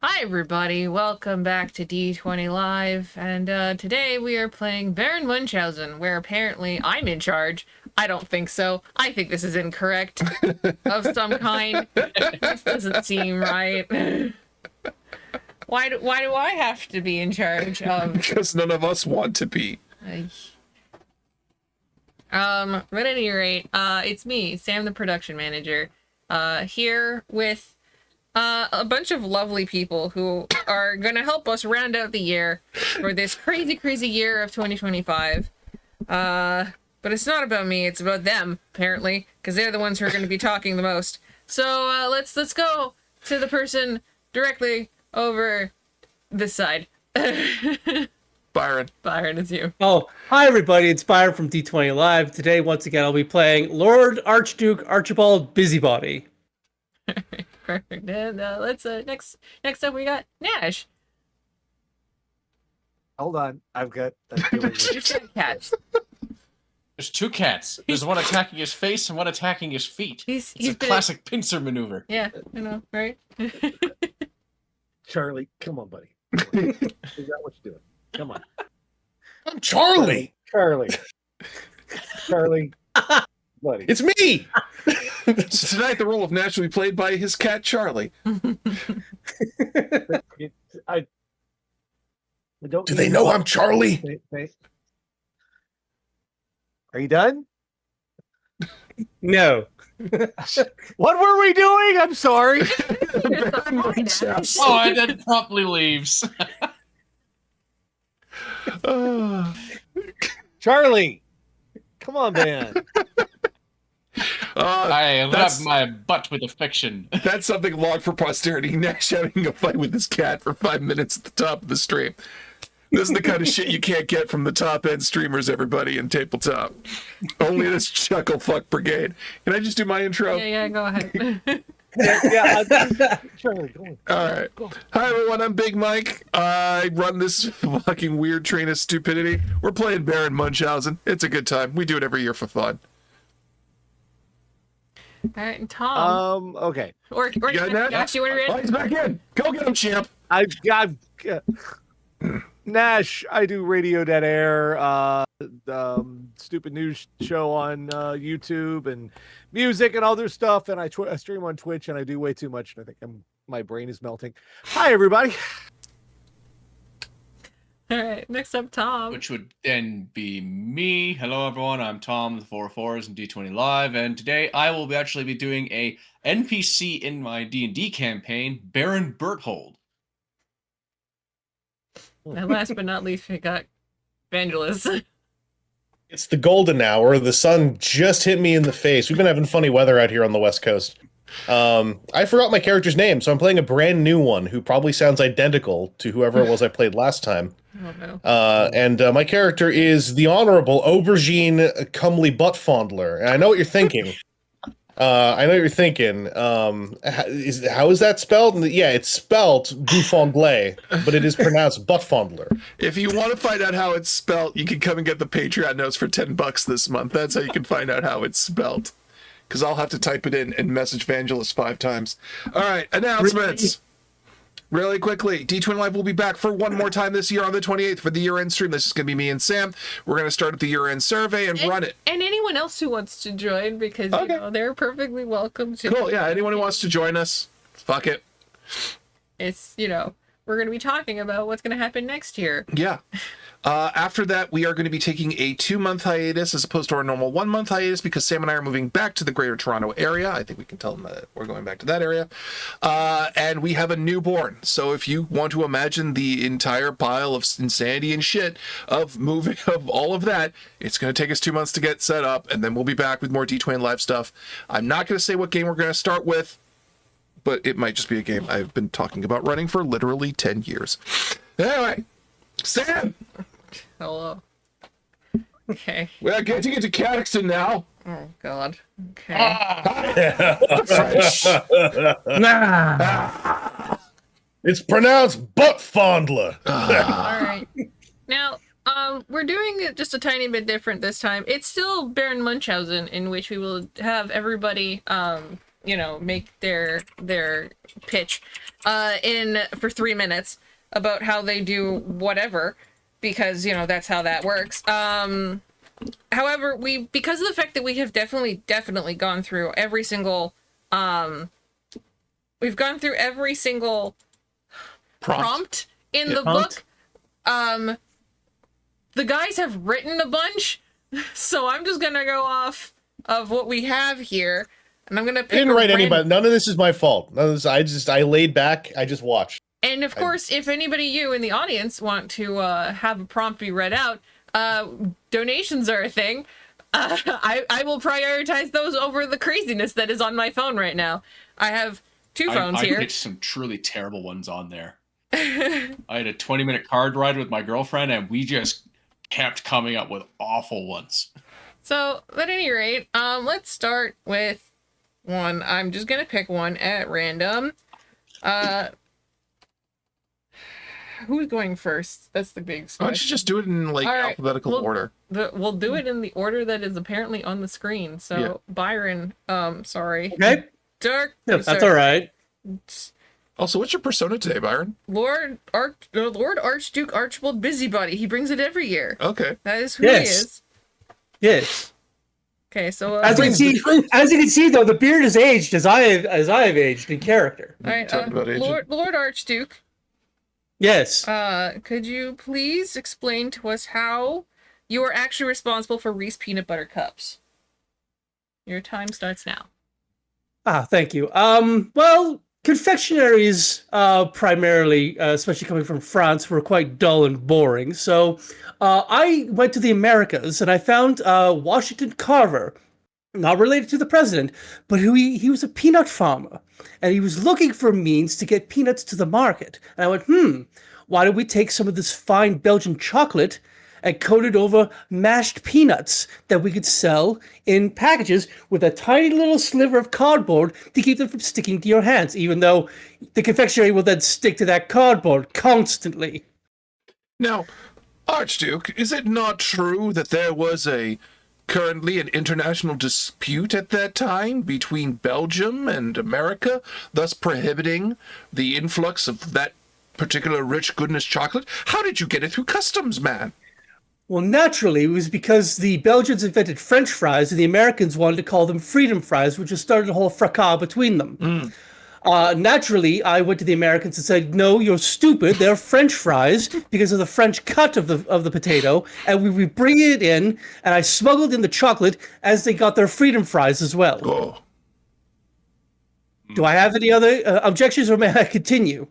Hi everybody, welcome back to D20 Live, and today we are playing Baron Munchausen, where apparently I'm in charge. I don't think so. I think this is incorrect of some kind. This doesn't seem right. Why do I have to be in charge of... Because none of us want to be. But at any rate, it's me, Sam the production manager, here with a bunch of lovely people who are going to help us round out the year for this crazy year of 2025. But it's not about me, it's about them, apparently, because they're the ones who are going to be talking the most. So let's go to the person directly over this side. Byron, it's you. Oh, hi everybody, it's Byron from D20 Live. Today, once again, I'll be playing Lord Archduke Archibald Busybody. Perfect. And let's next up we got Nash. Hold on, I've got He's got cats. There's two cats. There's one attacking his face and one attacking his feet. He's It's a classic pincer maneuver. Yeah, I know, right? Charlie. Come on, buddy. Figure out what you're doing. Come on, I'm Charlie. Charlie. Buddy. It's me. so tonight the role of Nash will be played by his cat Charlie. I don't. Do they know I'm Charlie? Are you done? No. What were we doing? I'm sorry. Oh, and then promptly leaves. Charlie. Come on, man. I rub my butt with affection. That's something logged for posterity. Nash having a fight with his cat for 5 minutes at the top of the stream. This is the kind of shit you can't get from the top end streamers, everybody, in tabletop. Only this chuckle fuck brigade. Can I just do my intro? Yeah, go ahead. Charlie, go on. All right. Hi, everyone. I'm Big Mike. I run this fucking weird train of stupidity. We're playing Baron Munchausen. It's a good time. We do it every year for fun. All right, and Tom. Okay. Or You got Nash? Nash, you want to Oh, he's back in. Go get him, champ. I've Nash. I do Radio Dead Air, stupid news show on YouTube and music and other stuff. And I stream on Twitch, and I do way too much. And I think my brain is melting. Hi, everybody. All right, next up, Tom. Which would then be me. Hello, everyone. I'm Tom, the 404s and D20 Live, and today I will actually be doing a NPC in my D&D campaign, Baron Berthold. And last but not least, we got Vangelis. It's the golden hour. The sun just hit me in the face. We've been having funny weather out here on the West Coast. I forgot my character's name, so I'm playing a brand new one who probably sounds identical to whoever it was I played last time. Oh, no. And my character is the Honorable Aubergine Comely Butt Fondler. And I know what you're thinking. How is that spelled? Yeah, it's spelled Buffondle, but it is pronounced Butt Fondler. If you want to find out how it's spelled, you can come and get the Patreon notes for $10 this month. That's how you can find out how it's spelled. Because I'll have to type it in and message Vangelis 5 times. All right, announcements. Really quickly, D20 Live will be back for one more time this year on the 28th for the year-end stream. This is going to be me and Sam. We're going to start at the year-end survey and run it. And anyone else who wants to join, because you know, they're perfectly welcome to. Cool, yeah, anyone who wants to join us, fuck it. It's, we're going to be talking about what's going to happen next year. Yeah. After that, we are going to be taking a 2-month hiatus as opposed to our normal 1-month hiatus because Sam and I are moving back to the Greater Toronto area. I think we can tell them that we're going back to that area. And we have a newborn. So if you want to imagine the entire pile of insanity and shit of moving, of all of that, it's going to take us 2 months to get set up, and then we'll be back with more D20 Live stuff. I'm not going to say what game we're going to start with, but it might just be a game I've been talking about running for literally 10 years. Anyway, Sam! Hello. Okay. We're getting into Cadoxton now. Oh, God. Okay. It's pronounced Butt Fondler. All right. Now, we're doing it just a tiny bit different this time. It's still Baron Munchausen, in which we will have everybody make their pitch for 3 minutes about how they do whatever, because that's how that works. However, because of the fact that we have definitely gone through every single we've gone through every single prompt in the book. The guys have written a bunch, so I'm just gonna go off of what we have here, and I'm gonna pick. I didn't write anybody. None of this is my fault. None of this. I laid back. I just watched. And of course, if anybody you in the audience want to have a prompt be read out, donations are a thing. I will prioritize those over the craziness that is on my phone right now. I have two phones here. I pitched some truly terrible ones on there. I had a 20-minute card ride with my girlfriend, and we just kept coming up with awful ones. So, at any rate, let's start with one. I'm just gonna pick one at random. Who's going first? That's the big question. Why don't you just do it in alphabetical order? We'll do it in the order that is apparently on the screen. So Yeah. Byron, sorry. Okay. Dirk. Yeah, that's all right. Also, what's your persona today, Byron? Lord Archduke Archibald Busybody. He brings it every year. Okay. That is who he is. Yes. Okay, so As you can see, though, the beard is aged as I have aged in character. all right, Talking about aging. Lord Archduke. Yes. Could you please explain to us how you are actually responsible for Reese peanut butter cups? Your time starts now. Thank you. Well, confectionaries, primarily, especially coming from France, were quite dull and boring. So, I went to the Americas and I found Washington Carver, not related to the president, but he was a peanut farmer, and he was looking for means to get peanuts to the market. And I went, why don't we take some of this fine Belgian chocolate and coat it over mashed peanuts that we could sell in packages with a tiny little sliver of cardboard to keep them from sticking to your hands, even though the confectionery will then stick to that cardboard constantly. Now, Archduke, is it not true that there was currently an international dispute at that time between Belgium and America, thus prohibiting the influx of that particular rich goodness chocolate? How did you get it through customs, man? Well, naturally, it was because the Belgians invented French fries and the Americans wanted to call them freedom fries, which just started a whole fracas between them. Naturally, I went to the Americans and said, no, you're stupid. They're French fries because of the French cut of the potato. And we bring it in, and I smuggled in the chocolate as they got their freedom fries as well. Oh. Do I have any other objections, or may I continue?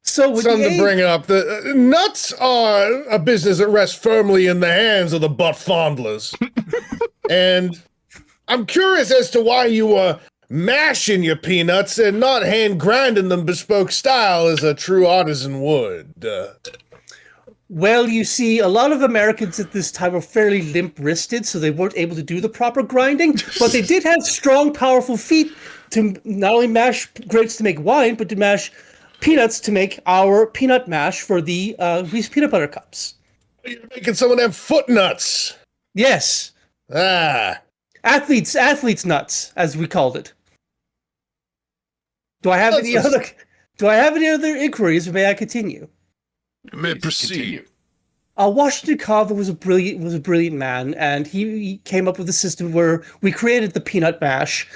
So with Something to bring up. The nuts are a business that rests firmly in the hands of the butt fondlers. And I'm curious as to why you were mashing your peanuts and not hand grinding them bespoke style as a true artisan would. Well, you see, a lot of Americans at this time were fairly limp-wristed, so they weren't able to do the proper grinding, but they did have strong, powerful feet to not only mash grapes to make wine, but to mash peanuts to make our peanut mash for the Reese peanut butter cups. You're making some of them foot nuts. Yes. Athletes nuts, as we called it. Do I have any other inquiries, or may I continue? You may proceed. Washington Carver was a brilliant man, and he came up with a system where we created the peanut mash.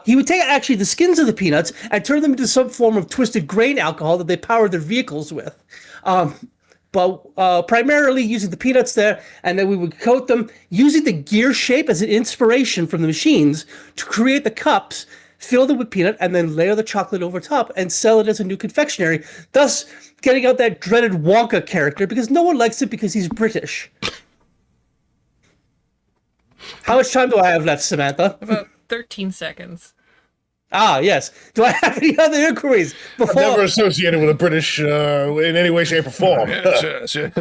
He would take actually the skins of the peanuts and turn them into some form of twisted grain alcohol that they powered their vehicles with. But primarily using the peanuts there, and then we would coat them using the gear shape as an inspiration from the machines to create the cups, fill them with peanut, and then layer the chocolate over top and sell it as a new confectionery, thus getting out that dreaded Wonka character because no one likes it because he's British. How much time do I have left, Samantha? About 13 seconds. Yes. Do I have any other inquiries before? I'm never associated with a British in any way, shape, or form. Yes. The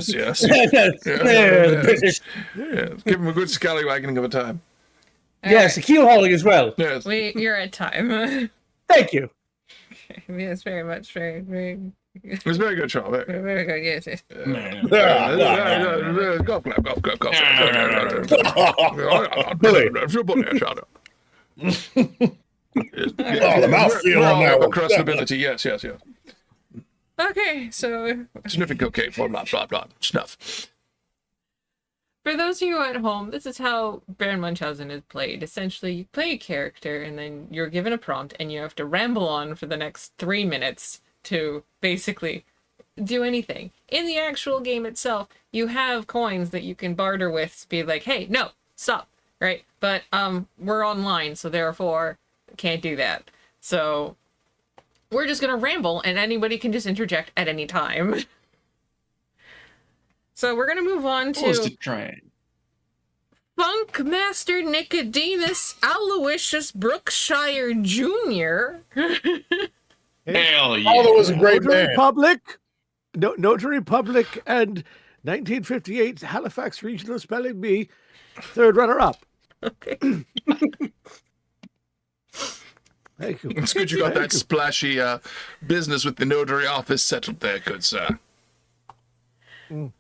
British. Yes. Give him a good scallywagging of a time. Yes, the keel hauling as well. Yes. You're at time. Thank you. Yes, very much. Very. It was very good, Sean. Very good. Yes. Golf clap. Oh, the mouthfeel We're on all that one. across nobility. Yes. Okay, so Sniffing cocaine. Well, not snuff. for those of you at home, this is how Baron Munchausen is played. Essentially, you play a character, and then you're given a prompt, and you have to ramble on for the next 3 minutes to basically do anything. In the actual game itself, you have coins that you can barter with to be like, hey, no, stop, right? But we're online, so therefore can't do that. So we're just gonna ramble, and anybody can just interject at any time. So we're gonna move on What was the to train? Funk Master Nicodemus Aloysius Brookshire Jr. Hell yeah. Father was a great Notary man. Public, Notary Public, and 1958 Halifax Regional Spelling Bee, third runner-up. Okay. Thank you. It's good you got Thank that you. splashy business with the notary office settled there, good sir. Oh,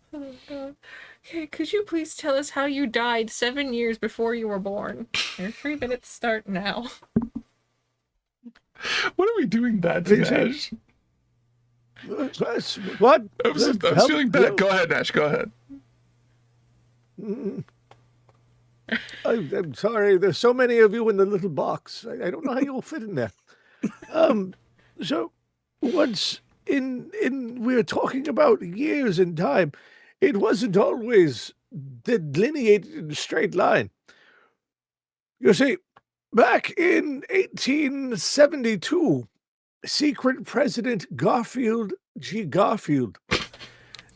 God. Okay, could you please tell us how you died 7 years before you were born? Your 3 minutes start now. What are we doing that Please, Nash? What? I was Help? feeling bad. Go ahead, Nash. Go ahead. I'm sorry. There's so many of you in the little box. I don't know how you'll fit in there. So once we're talking about years in time, it wasn't always delineated in a straight line. You see, back in 1872, Secret President Garfield G. Garfield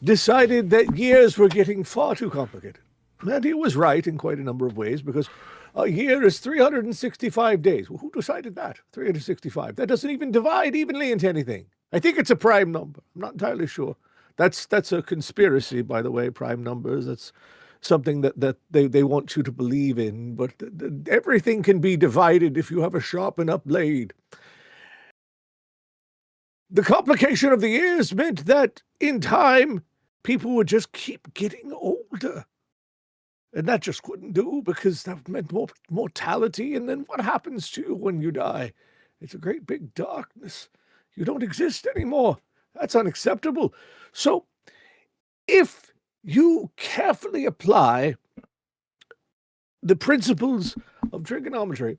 decided that years were getting far too complicated. And he was right in quite a number of ways, because a year is 365 days. Well, who decided that? 365. That doesn't even divide evenly into anything. I think it's a prime number. I'm not entirely sure. That's a conspiracy, by the way, prime numbers. That's something that they want you to believe in. But everything can be divided if you have a sharp enough blade. The complication of the years meant that in time, people would just keep getting older. And that just couldn't do, because that meant more mortality. And then what happens to you when you die? It's a great big darkness. You don't exist anymore. That's unacceptable. So if you carefully apply the principles of trigonometry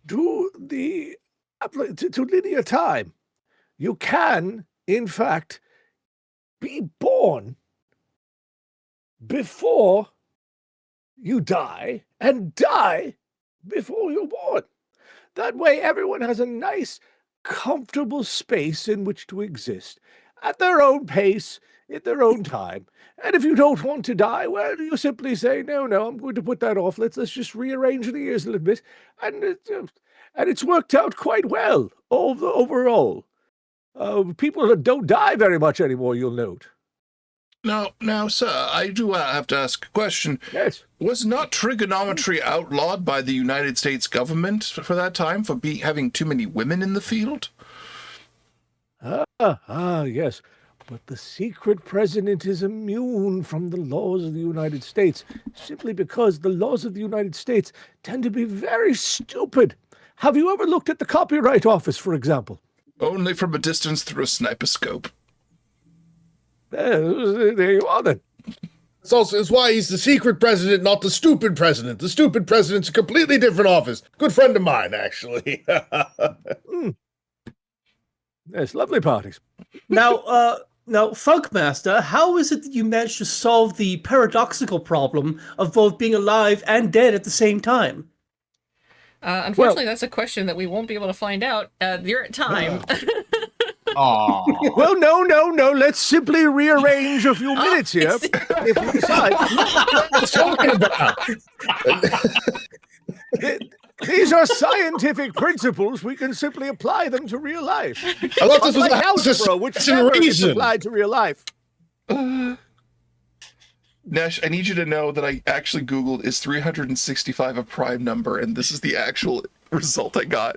to linear time, you can, in fact, be born before you die and die before you're born. That way, everyone has a nice, comfortable space in which to exist at their own pace, in their own time. And if you don't want to die, well, you simply say, no, I'm going to put that off. Let's just rearrange the years a little bit. And it's worked out quite well overall. People don't die very much anymore, you'll note. Now, sir, I do have to ask a question. Yes. Was not trigonometry outlawed by the United States government for that time for having too many women in the field? Yes. But the secret president is immune from the laws of the United States, simply because the laws of the United States tend to be very stupid. Have you ever looked at the Copyright Office, for example? Only from a distance through a sniperscope. There you are, then. It's why he's the secret president, not the stupid president. The stupid president's a completely different office. Good friend of mine, actually. Yes, lovely parties. Now, Funkmaster, how is it that you managed to solve the paradoxical problem of both being alive and dead at the same time? Unfortunately, that's a question that we won't be able to find out. You're at time. Aw. Well, no. Let's simply rearrange a few minutes here. If we decide. What's talking about? These are scientific principles. We can simply apply them to real life. I thought this was Like a house of algebra, which science and never gets reason. applied to real life. Nash, I need you to know that I actually Googled, is 365 a prime number, and this is the actual result I got.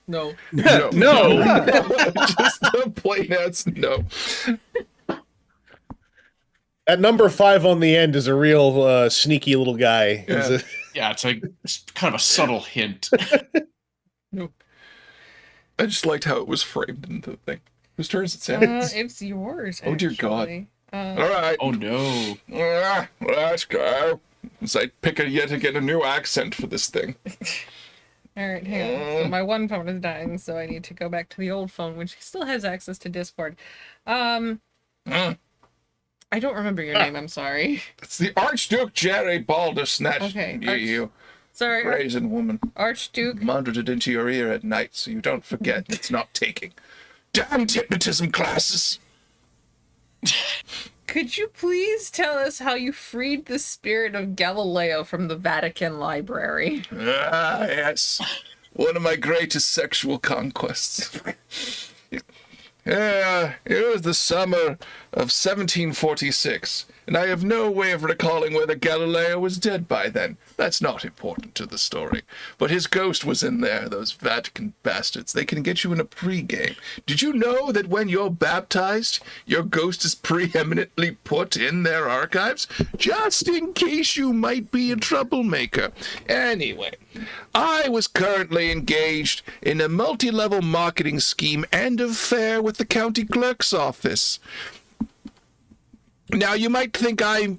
No. No. No. Just the plain ass no. That number 5 on the end is a real sneaky little guy. Yeah. Yeah, it's kind of a subtle hint. I just liked how it was framed into the thing. Whose turn is it, Sam? It's yours. Oh, dear God. actually. All right. Oh no. Let's go. As I pick yet again a new accent for this thing. All right, hang on. So my one phone is dying, so I need to go back to the old phone, which still has access to Discord. I don't remember your name. I'm sorry. It's the Archduke Jerry Baldersnatch. Okay, You Sorry, brazen woman. Archduke. Muttered it into your ear at night so you don't forget it's not taking. Damned hypnotism classes. Could you please tell us how you freed the spirit of Galileo from the Vatican Library? Ah, yes. One of my greatest sexual conquests. It was the summer of 1746, and I have no way of recalling whether Galileo was dead by then. That's not important to the story. But his ghost was in there, those Vatican bastards. They can get you in a pregame. Did you know that when you're baptized, your ghost is preeminently put in their archives? Just in case you might be a troublemaker. Anyway, I was currently engaged in a multi-level marketing scheme and affair with the county clerk's office. Now, you might think I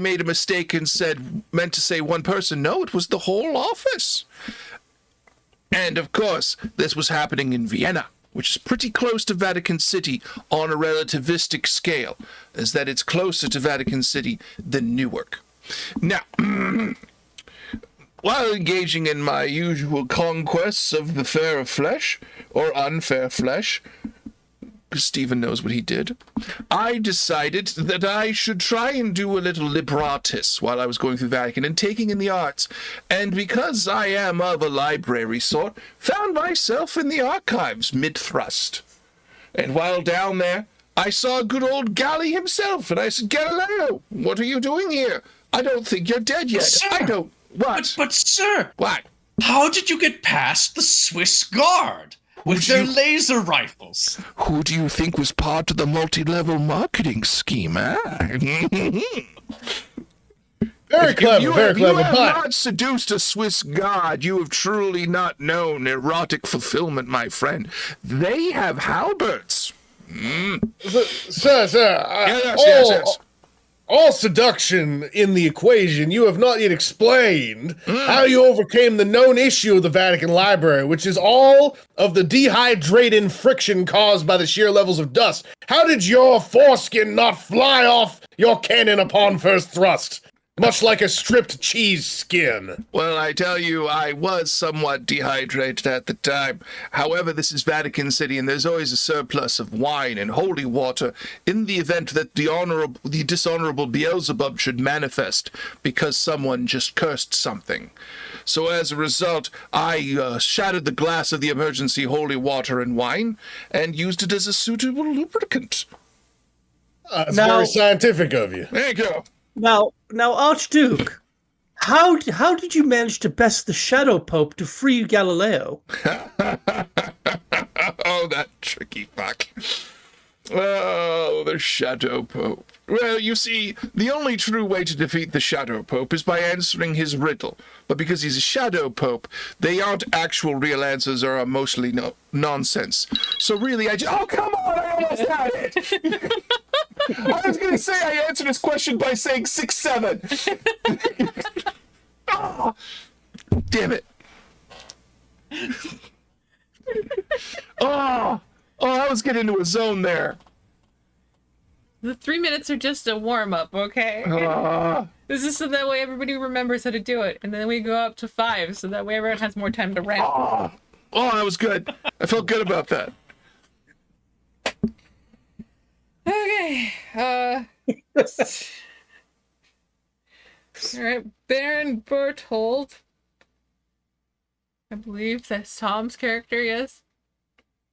made a mistake and meant to say one person. No, it was the whole office. And, of course, this was happening in Vienna, which is pretty close to Vatican City on a relativistic scale, as that it's closer to Vatican City than Newark. Now, while engaging in my usual conquests of the fair flesh, or unfair flesh, because Stephen knows what he did, I decided that I should try and do a little libratus while I was going through Vatican and taking in the arts. And because I am of a library sort, found myself in the archives mid-thrust. And while down there, I saw good old Gally himself, and I said, Galileo, what are you doing here? I don't think you're dead yet. Sir, I don't... What? But sir, What? how did you get past the Swiss Guard with their laser rifles? Who do you think was part of the multi-level marketing scheme, eh? Very clever, you very have, clever. You have But not seduced a Swiss god. You have truly not known erotic fulfillment, my friend. They have halberds. sir, Yes. all seduction in the equation. You have not yet explained how you overcame the known issue of the Vatican Library, which is all of the dehydrated friction caused by the sheer levels of dust. How did your foreskin not fly off your cannon upon first thrust? Much like a stripped cheese skin. Well, I tell you, I was somewhat dehydrated at the time. However, this is Vatican City, and there's always a surplus of wine and holy water in the event that the dishonorable Beelzebub should manifest because someone just cursed something. So as a result, I shattered the glass of the emergency holy water and wine and used it as a suitable lubricant. It's Now- very scientific of you. There you go. Now, Archduke, how did you manage to best the Shadow Pope to free Galileo? Oh, that tricky fuck. Oh, the Shadow Pope. Well, you see, the only true way to defeat the Shadow Pope is by answering his riddle. But because he's a Shadow Pope, they aren't actual real answers or are mostly nonsense. So really, oh, come on, I almost had it! I was going to say I answered his question by saying 6'7". Oh, damn it. I was getting into a zone there. The 3 minutes are just a warm-up, okay? This is so that way everybody remembers how to do it, and then we go up to 5, so that way everyone has more time to rant. Oh, that was good. I felt good about that. Okay, alright, Baron Berthold. I believe that's Tom's character, yes?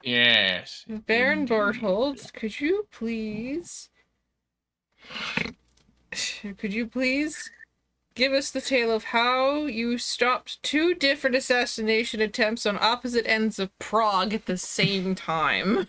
Yes. Baron Berthold, could you please give us the tale of how you stopped 2 different assassination attempts on opposite ends of Prague at the same time?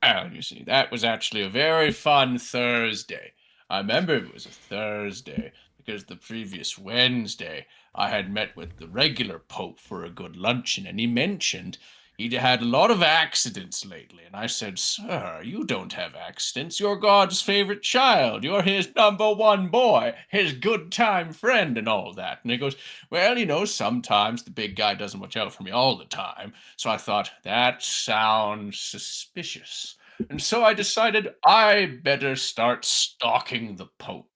Well, you see, that was actually a very fun Thursday. I remember it was a Thursday because the previous Wednesday I had met with the regular Pope for a good luncheon, and he mentioned he'd had a lot of accidents lately. And I said, Sir, you don't have accidents. You're God's favorite child. You're his number one boy, his good time friend, and all that. And he goes, well, sometimes the big guy doesn't watch out for me all the time. So I thought, that sounds suspicious. And so I decided I better start stalking the Pope.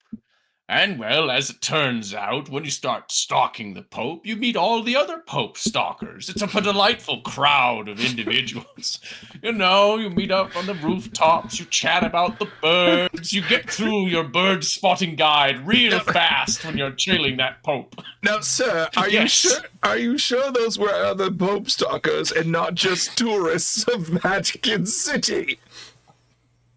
And well, as it turns out, when you start stalking the Pope, you meet all the other Pope stalkers. It's a delightful crowd of individuals. You meet up on the rooftops, you chat about the birds, you get through your bird spotting guide real fast when you're trailing that Pope. Now, sir, are you sure those were other Pope stalkers and not just tourists of Vatican City?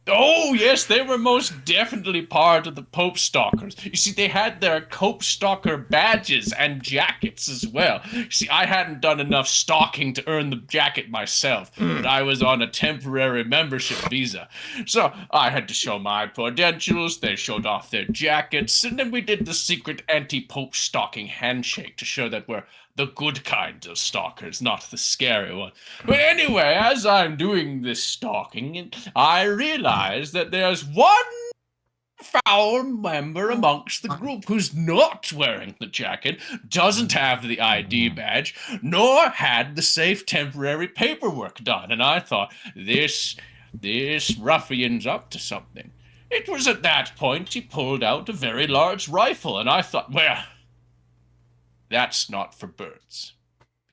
Oh, yes, they were most definitely part of the Pope Stalkers. You see, they had their Pope Stalker badges and jackets as well. You see, I hadn't done enough stalking to earn the jacket myself, but I was on a temporary membership visa. So I had to show my credentials, they showed off their jackets, and then we did the secret anti-Pope stalking handshake to show that we're the good kind of stalkers, not the scary one. But anyway, as I'm doing this stalking, I realize that there's one foul member amongst the group who's not wearing the jacket, doesn't have the ID badge, nor had the safe temporary paperwork done. And I thought, this ruffian's up to something. It was at that point he pulled out a very large rifle, and I thought, well, that's not for birds,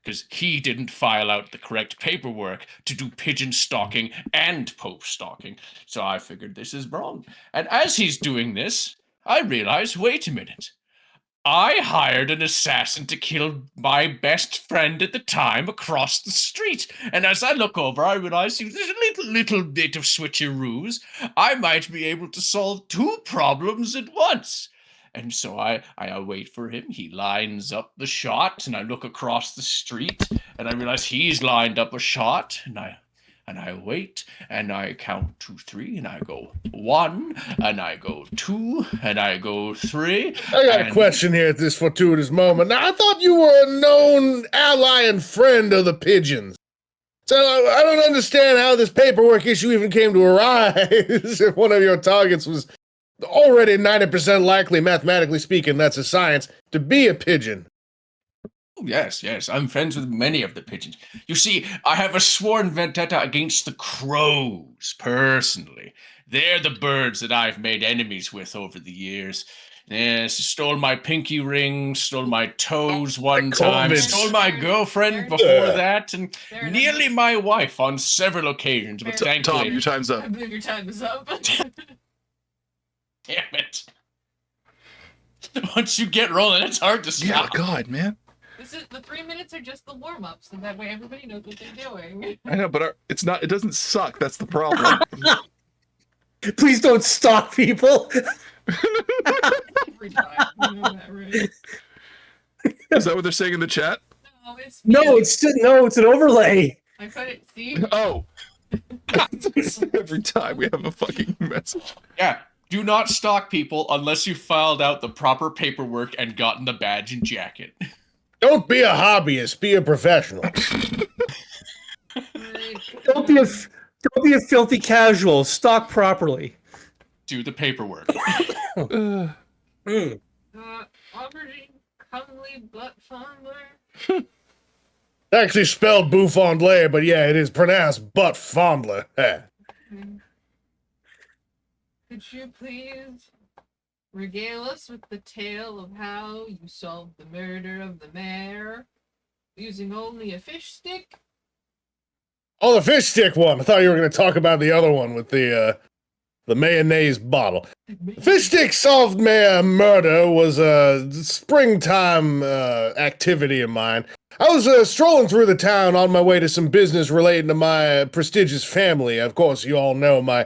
because he didn't file out the correct paperwork to do pigeon stalking and Pope stalking. So I figured this is wrong. And as he's doing this, I realized, wait a minute. I hired an assassin to kill my best friend at the time across the street. And as I look over, I realize there's a little bit of switcheroos. I might be able to solve two problems at once. And so I wait for him. He lines up the shot, and I look across the street, and I realize he's lined up a shot, and I wait, and I count 2, 3, and I go 1, and I go 2, and I go 3. I got a question here at this fortuitous moment. Now, I thought you were a known ally and friend of the pigeons. So I don't understand how this paperwork issue even came to arise if one of your targets was already 90% likely, mathematically speaking, that's a science, to be a pigeon. Oh, yes, I'm friends with many of the pigeons. You see, I have a sworn vendetta against the crows, personally. They're the birds that I've made enemies with over the years. Yes, stole my pinky ring, stole my toes one time, stole my girlfriend before that, and nearly my wife on several occasions, but thankfully... Tom, your time's up. I believe your time is up. Damn it. Once you get rolling, it's hard to stop. Yeah, God, man. The 3 minutes are just the warm-ups, so that way everybody knows what they're doing. I know, but it doesn't suck. That's the problem. Please don't stalk people. Every time. You know that, right? Is that what they're saying in the chat? No, it's It's an overlay. I put it. See. Oh. Every time we have a fucking message. Yeah. Do not stalk people unless you filed out the proper paperwork and gotten the badge and jacket. Don't be a hobbyist, be a professional. Don't be a filthy casual. Stalk properly. Do the paperwork. Aubergine comely butt fondler. Actually spelled Bouffondler, but yeah, it is pronounced butt fondler. Could you please regale us with the tale of how you solved the murder of the mayor using only a fish stick? Oh, the fish stick one. I thought you were going to talk about the other one with the mayonnaise bottle. The fish stick solved mayor murder was a springtime activity of mine. I was strolling through the town on my way to some business relating to my prestigious family. Of course, you all know my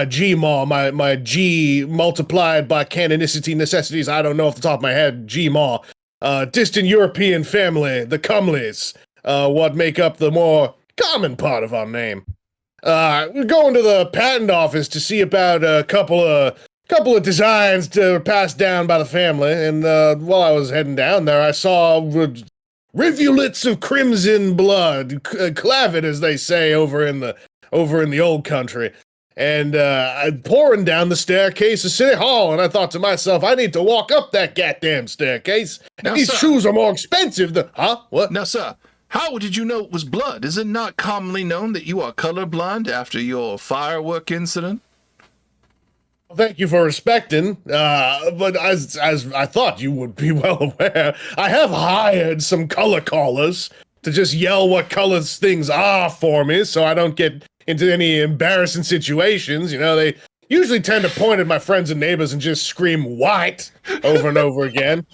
G-Maw, my G multiplied by canonicity necessities, I don't know off the top of my head, G-Maw. Distant European family, the Cumleys, what make up the more common part of our name. We're going to the patent office to see about a couple couple of designs to pass down by the family, and while I was heading down there, I saw rivulets of crimson blood, clavet, as they say over in the old country, and pouring down the staircase of City Hall. And I thought to myself, I need to walk up that goddamn staircase. Now, These sir. shoes are more expensive than what? Now, sir, how did you know it was blood? Is it not commonly known that you are colorblind after your firework incident? Well, thank you for respecting, but as I thought you would be well aware, I have hired some color callers to just yell what colors things are for me, so I don't get into any embarrassing situations. You know, they usually tend to point at my friends and neighbors and just scream white over and over again.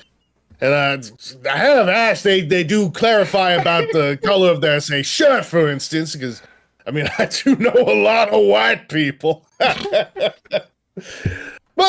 And I have asked, they do clarify about the color of their, say, shirt, for instance, because, I mean, I do know a lot of white people. But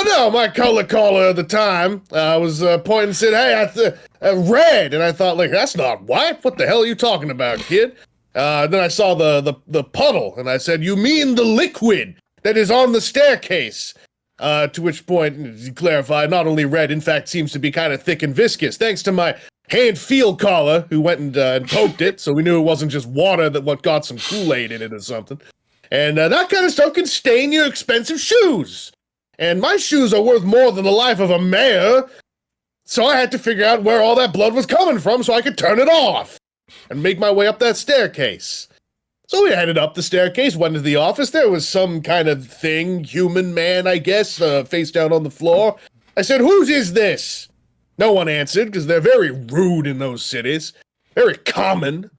no, my color caller at the time was pointing and said, hey, red. And I thought, like, that's not white. What the hell are you talking about, kid? Then I saw the puddle, and I said, you mean the liquid that is on the staircase? To which point, he clarified, not only red, in fact, seems to be kind of thick and viscous, thanks to my hand feel caller, who went and poked it, so we knew it wasn't just water that what got some Kool-Aid in it or something. And that kind of stuff can stain your expensive shoes. And my shoes are worth more than the life of a mayor, so I had to figure out where all that blood was coming from so I could turn it off and make my way up that staircase. So we headed up the staircase, went to the office. There was some kind of thing, human man, I guess, face down on the floor. I said, whose is this? No one answered, because they're very rude in those cities. Very common.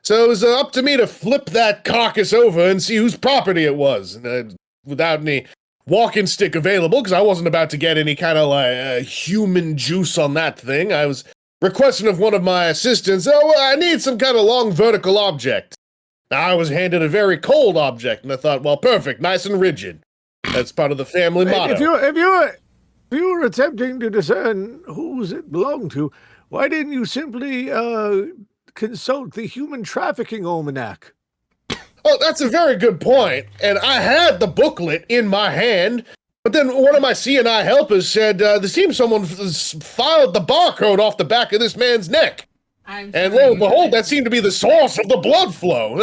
So it was up to me to flip that carcass over and see whose property it was. Without any walking stick available, because I wasn't about to get any kind of like human juice on that thing. I was requesting of one of my assistants, I need some kind of long vertical object. Now, I was handed a very cold object, and I thought, well, perfect, nice and rigid. That's part of the family motto. If you were attempting to discern whose it belonged to, why didn't you simply consult the human trafficking almanac? Oh, that's a very good point. And I had the booklet in my hand, but then one of my CNI helpers said, there seems someone filed the barcode off the back of this man's neck. And lo and behold, that seemed to be the source of the blood flow.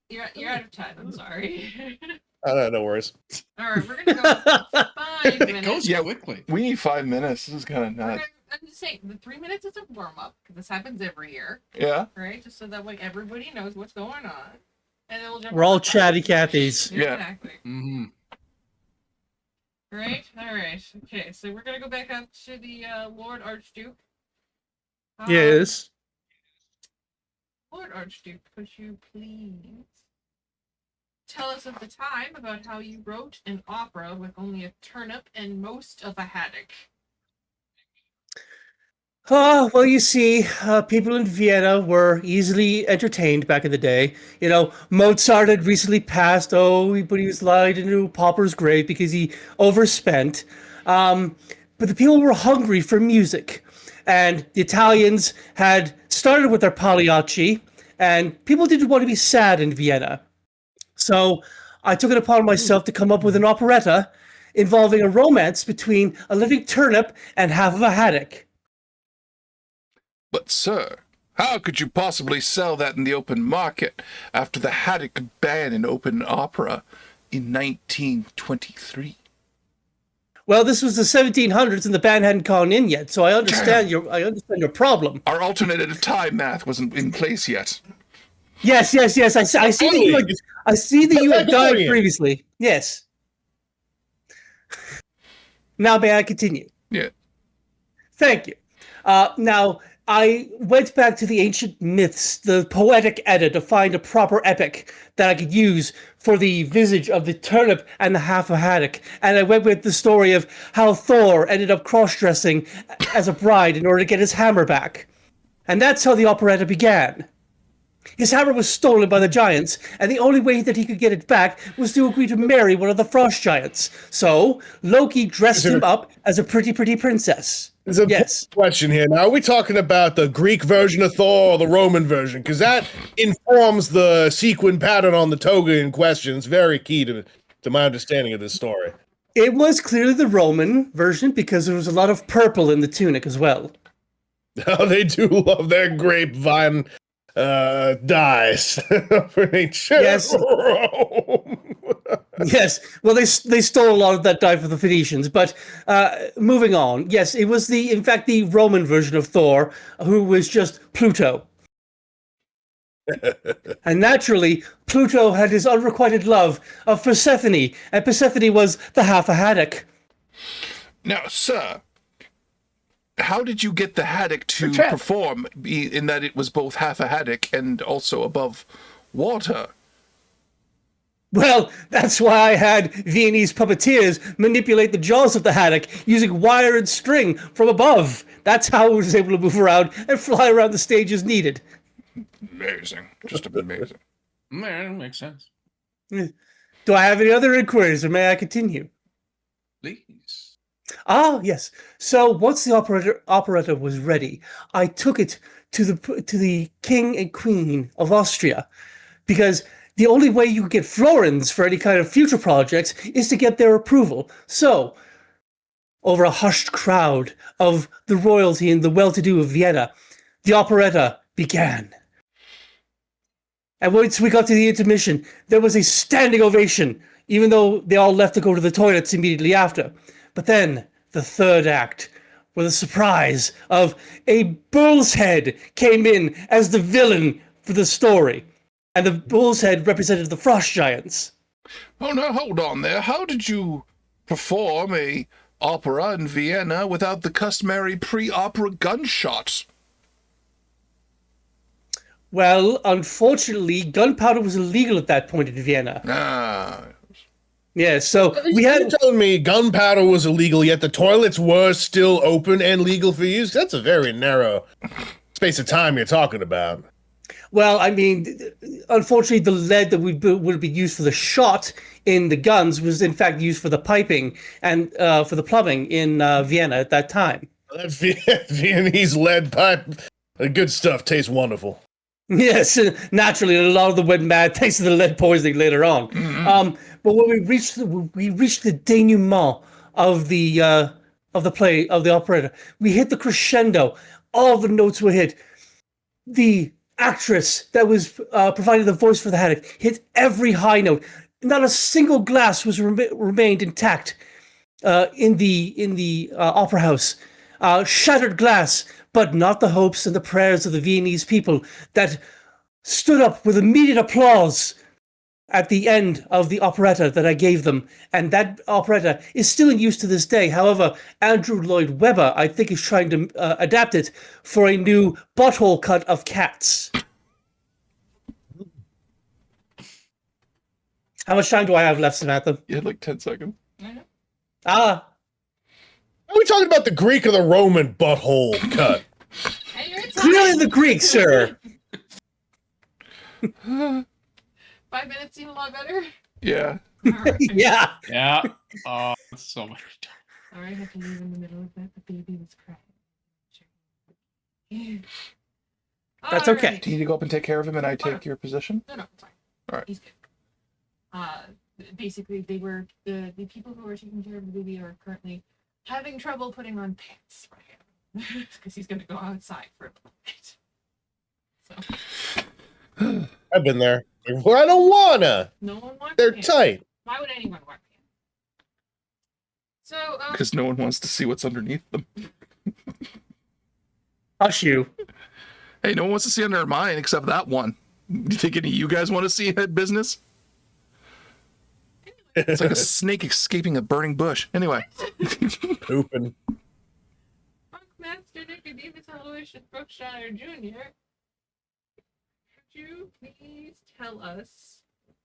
You're out of time. I'm sorry. No worries. All right, we're gonna go 5 minutes. It goes quickly. We need 5 minutes. This is kind of nuts. I'm just saying, the 3 minutes is a warm up because this happens every year, Yeah. right? Just so that way everybody knows what's going on, and then we'll jump. We're all into 5. chatty Cathys. Yeah. Exactly. Mm-hmm. Right. All right. Okay. So we're gonna go back up to the Lord Archduke. Yes. Lord Archduke, could you please tell us of the time about how you wrote an opera with only a turnip and most of a haddock? Well, you see, people in Vienna were easily entertained back in the day. You know, Mozart had recently passed, but he was laid into a pauper's grave because he overspent. But the people were hungry for music. And the Italians had started with their Pagliacci, and people didn't want to be sad in Vienna. So I took it upon myself to come up with an operetta involving a romance between a living turnip and half of a haddock. But, sir, how could you possibly sell that in the open market after the haddock ban in open opera in 1923? Well, this was the 1700s and the ban hadn't gone in yet, so I understand your problem. Our alternative time math wasn't in place yet. Yes. I see that you had died previously. Yes. Now may I continue? Yeah. Thank you. Now, I went back to the ancient myths, the poetic Edda, to find a proper epic that I could use for the visage of the turnip and the half a haddock. And I went with the story of how Thor ended up cross-dressing as a bride in order to get his hammer back. And that's how the operetta began. His hammer was stolen by the giants, and the only way that he could get it back was to agree to marry one of the frost giants. So, Loki dressed him up as a pretty princess. There's a question here. Now, are we talking about the Greek version of Thor or the Roman version? Because that informs the sequin pattern on the toga in question. It's very key to my understanding of this story. It was clearly the Roman version because there was a lot of purple in the tunic as well. Oh, they do love their grapevine dyes. For ancient Yes. Rome. Yes, well, they stole a lot of that dye from the Phoenicians. But moving on, yes, it was in fact the Roman version of Thor, who was just Pluto. And naturally, Pluto had his unrequited love of Persephone, and Persephone was the half a haddock. Now, sir, how did you get the haddock to perform in that it was both half a haddock and also above water? Well, that's why I had Viennese puppeteers manipulate the jaws of the haddock using wire and string from above. That's how I was able to move around and fly around the stage as needed. Amazing. Just amazing. Man, that makes sense. Do I have any other inquiries, or may I continue? Please. Ah, yes. So once the operetta was ready, I took it to the king and queen of Austria, because the only way you can get florins for any kind of future projects is to get their approval. So, over a hushed crowd of the royalty and the well-to-do of Vienna, the operetta began. And once we got to the intermission, there was a standing ovation, even though they all left to go to the toilets immediately after. But then, the third act, with a surprise of a bull's head came in as the villain for the story. And the bull's head represented the frost giants. Oh, now hold on there. How did you perform a opera in Vienna without the customary pre-opera gunshots? Well, unfortunately, gunpowder was illegal at that point in Vienna. Ah. Yeah, so we You're had... telling me gunpowder was illegal, yet the toilets were still open and legal for use? That's a very narrow space of time you're talking about. Well, I mean, unfortunately, the lead that would be used for the shot in the guns was in fact used for the piping and for the plumbing in Vienna at that time. That Viennese lead pipe, the good stuff tastes wonderful. Yes, naturally, a lot of them went mad thanks to the lead poisoning later on. Mm-hmm. But when we reached the denouement of the play of the operetta, we hit the crescendo. All the notes were hit. The actress that was providing the voice for the haddock hit every high note. Not a single glass was remained intact in the opera house. Shattered glass, but not the hopes and the prayers of the Viennese people that stood up with immediate applause at the end of the operetta that I gave them. And that operetta is still in use to this day. However, Andrew Lloyd Webber, I think, is trying to adapt it for a new butthole cut of Cats. How much time do I have left, Samantha? You had like 10 seconds. Ah, Are we talking about the Greek or the Roman butthole cut? clearly the Greek, sir. 5 minutes seem a lot better. Yeah. Alright. Yeah. Yeah. So much. Sorry, I had to leave in the middle of that. The baby was crying. That's okay. Alright. Do you need to go up and take care of him and I take your position? No, it's fine. Alright. He's good. Basically, they were the people who are taking care of the baby are currently having trouble putting on pants for him because he's going to go outside for a little bit. So I've been there. Well, I don't wanna. no one wants. They're pants. tight. Why would anyone want pants? So Because no one wants to see what's underneath them. Hush you. Hey, no one wants to see under mine except that one. Do you think any of you guys want to see that business? It's like a snake escaping a burning bush. Anyway. Pooping. Master Nicodemus Aloysius Brookshire Jr., could you please tell us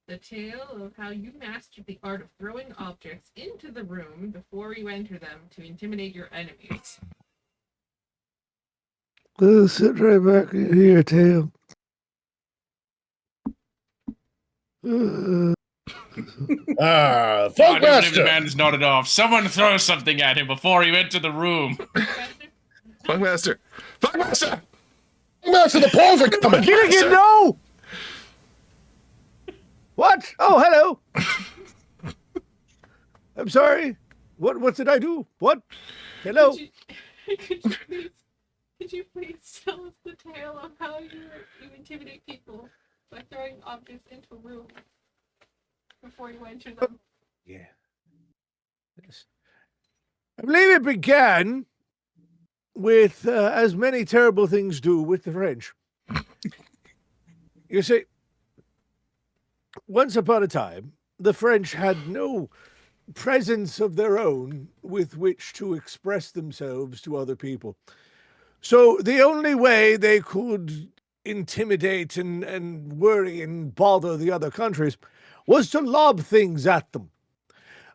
the tale of how you mastered the art of throwing objects into the room before you enter them to intimidate your enemies? Well, sit right back here, Tail. Ah, I don't believe the Funkmaster. man's nodded off. Someone throw something at him before you enter the room. Funkmaster! Funkmaster! Funkmaster, the paws are coming. Get again, no! What? Oh, hello. I'm sorry. What did I do? What? Hello? Could you please tell us the tale of how you intimidate people by throwing objects into a room before you enter them? Yeah. Yes. I believe it began with, as many terrible things do, with the French. You see, once upon a time, the French had no presence of their own with which to express themselves to other people. So the only way they could intimidate and worry and bother the other countries was to lob things at them.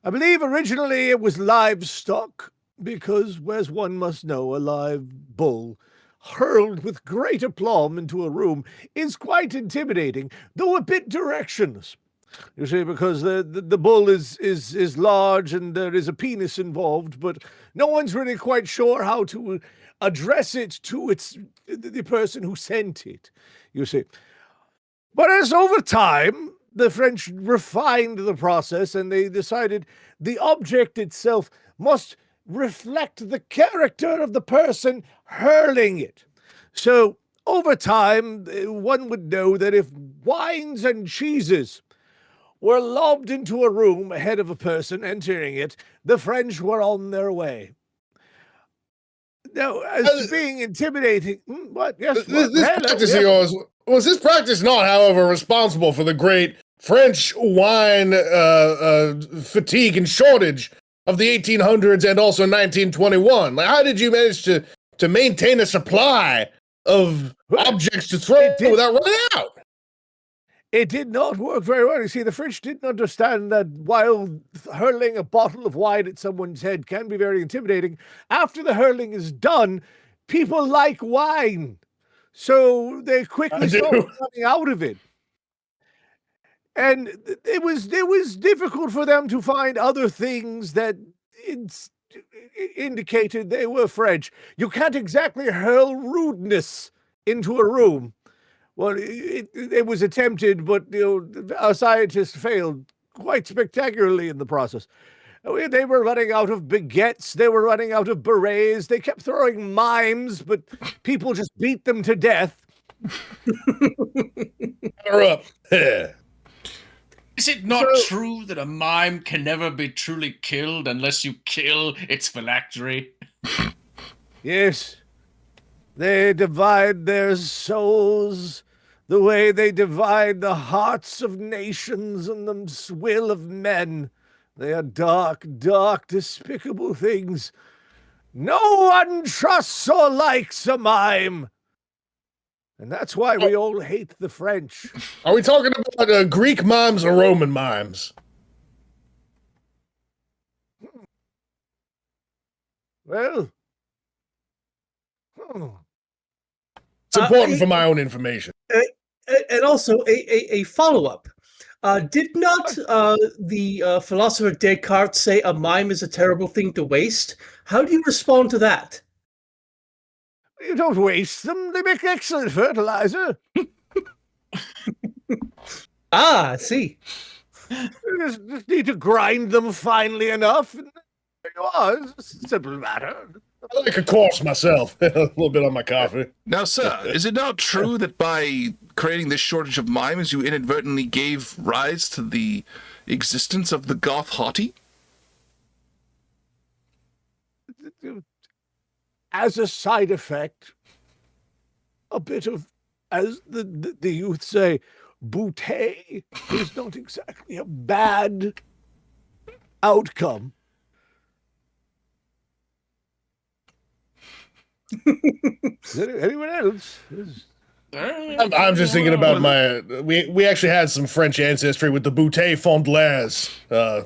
I believe originally it was livestock, because, as one must know, a live bull hurled with great aplomb into a room is quite intimidating, though a bit directionless. You see, because the bull is large and there is a penis involved, but no one's really quite sure how to address it to the person who sent it, you see. But as over time, the French refined the process and they decided the object itself must reflect the character of the person hurling it. So over time, one would know that if wines and cheeses were lobbed into a room ahead of a person entering it, the French were on their way. Now, as to being intimidating, what? Yes, what? This Hello, practice yes. of yours, was this practice not, however, responsible for the great French wine fatigue and shortage of the 1800s and also 1921? Like, how did you manage to maintain a supply of objects to throw without running out? It did not work very well. You see, the French didn't understand that while hurling a bottle of wine at someone's head can be very intimidating, after the hurling is done, people like wine. So they quickly started running out of it. And it was difficult for them to find other things that indicated they were French. You can't exactly hurl rudeness into a room. Well, it was attempted, but our scientists failed quite spectacularly in the process. They were running out of baguettes. They were running out of berets. They kept throwing mimes, but people just beat them to death. Up. Is it not true that a mime can never be truly killed unless you kill its phylactery? Yes. They divide their souls the way they divide the hearts of nations and the will of men. They are dark, dark, despicable things. No one trusts or likes a mime. And that's why we all hate the French. Are we talking about Greek mimes or Roman mimes? Well, it's important for my own information. And also a follow-up. Did not the philosopher Descartes say a mime is a terrible thing to waste? How do you respond to that? You don't waste them. They make excellent fertilizer. I see. You just need to grind them finely enough. And there you are. It's a simple matter. I like a course myself. A little bit on my coffee. Now, sir, is it not true that by creating this shortage of mimes, you inadvertently gave rise to the existence of the goth hottie? As a side effect, a bit of, as the youth say, bouteille is not exactly a bad outcome. Anyone else? I'm just thinking about we actually had some French ancestry with the bouteille fondelaise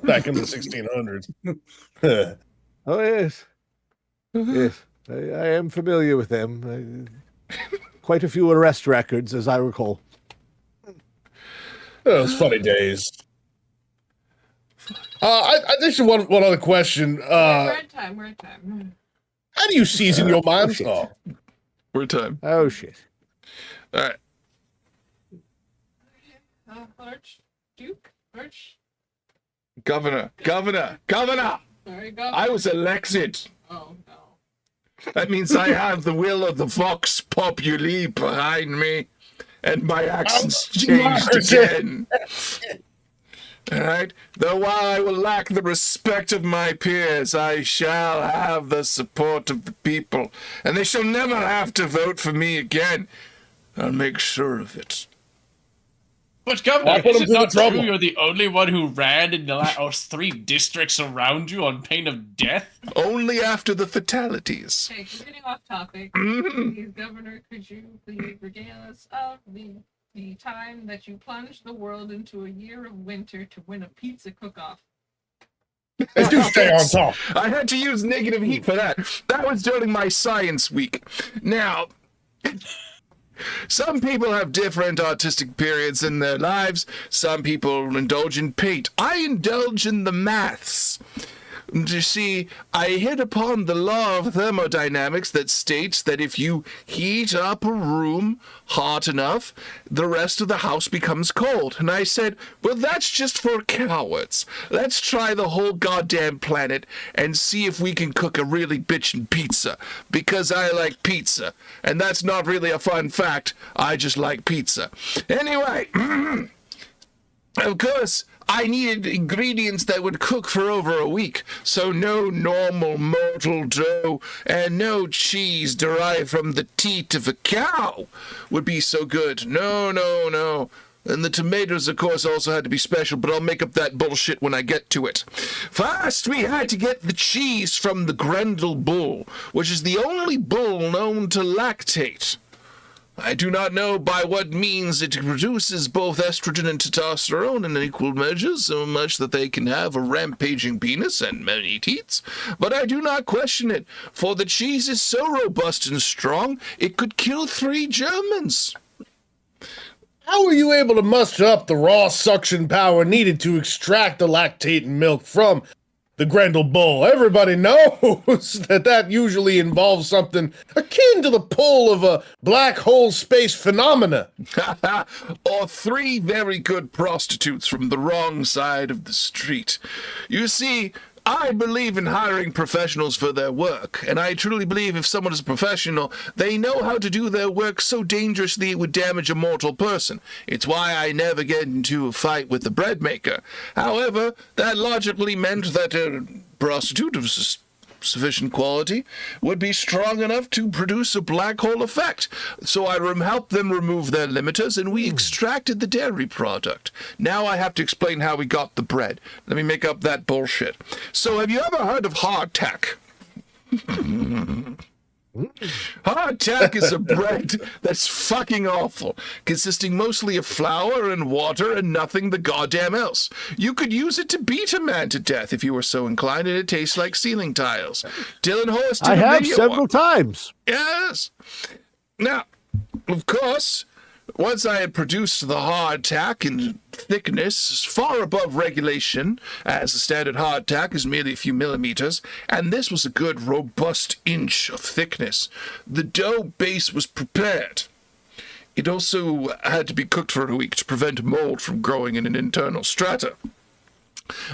back in the 1600s. Oh, yes. Yes, I am familiar with them. Quite a few arrest records, as I recall. Those funny days. I think one other question. We're at time. How do you season your mimes? We're at time. Oh, shit. All right. Governor! Sorry, Governor. I was elected. Oh, no. That means I have the will of the Vox Populi behind me, and my accent's changed again. All right? Though while I will lack the respect of my peers, I shall have the support of the people, and they shall never have to vote for me again. I'll make sure of it. But Governor, Why put is him it through the not trouble? true you're the only one who ran in the 3 districts around you on pain of death? Only after the fatalities. Okay, getting off topic. Please, Governor, could you please regale us of the time that you plunged the world into a year of winter to win a pizza cook-off? They do stay on top. I had to use negative heat for that. That was during my science week. Now, some people have different artistic periods in their lives. Some people indulge in paint. I indulge in the maths. You see, I hit upon the law of thermodynamics that states that if you heat up a room hot enough, the rest of the house becomes cold. And I said, well, that's just for cowards. Let's try the whole goddamn planet and see if we can cook a really bitchin' pizza. Because I like pizza. And that's not really a fun fact. I just like pizza. Anyway, of course, I needed ingredients that would cook for over a week, so no normal mortal dough and no cheese derived from the teat of a cow would be so good. No. And the tomatoes, of course, also had to be special, but I'll make up that bullshit when I get to it. First, we had to get the cheese from the Grendel bull, which is the only bull known to lactate. I do not know by what means it produces both estrogen and testosterone in equal measures, so much that they can have a rampaging penis and many teats, but I do not question it, for the cheese is so robust and strong, it could kill 3 Germans. How were you able to muster up the raw suction power needed to extract the lactate and milk from the Grendel bull? Everybody knows that usually involves something akin to the pull of a black hole space phenomena. Or 3 very good prostitutes from the wrong side of the street. You see, I believe in hiring professionals for their work, and I truly believe if someone is a professional, they know how to do their work so dangerously it would damage a mortal person. It's why I never get into a fight with the bread maker. However, that logically meant that a prostitute of sufficient quality would be strong enough to produce a black hole effect. So I helped them remove their limiters, and we extracted the dairy product. Now I have to explain how we got the bread. Let me make up that bullshit. So have you ever heard of hardtack? Hardtack is a bread that's fucking awful, consisting mostly of flour and water and nothing the goddamn else. You could use it to beat a man to death if you were so inclined, and it tastes like ceiling tiles. Dylan Horst did I a have video several on- times. Yes. Now, of course, once I had produced the hardtack in thickness far above regulation, as the standard hardtack is merely a few millimeters, and this was a good robust inch of thickness, the dough base was prepared. It also had to be cooked for a week to prevent mold from growing in an internal strata.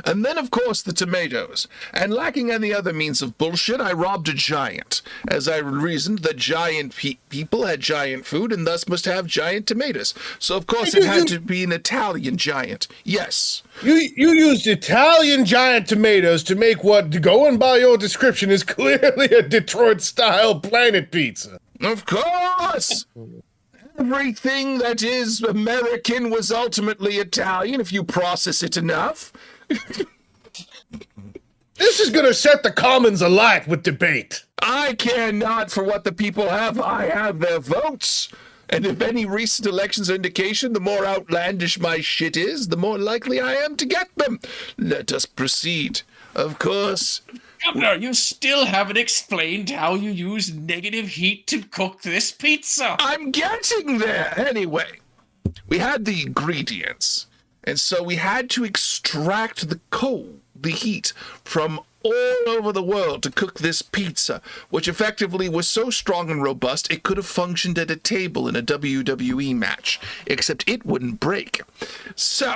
And then, of course, the tomatoes. And lacking any other means of bullshit, I robbed a giant, as I reasoned that giant people had giant food and thus must have giant tomatoes. So, of course, it had to be an Italian giant. Yes. You used Italian giant tomatoes to make what, going by your description, is clearly a Detroit-style planet pizza. Of course! Everything that is American was ultimately Italian if you process it enough. This is gonna set the commons alight with debate. I care not for what the people have. I have their votes. And if any recent elections are indication, the more outlandish my shit is, the more likely I am to get them. Let us proceed. Of course. Governor, you still haven't explained how you use negative heat to cook this pizza. I'm getting there. Anyway, we had the ingredients. And so we had to extract the coal, the heat, from all over the world to cook this pizza, which effectively was so strong and robust it could have functioned at a table in a WWE match, except it wouldn't break. So,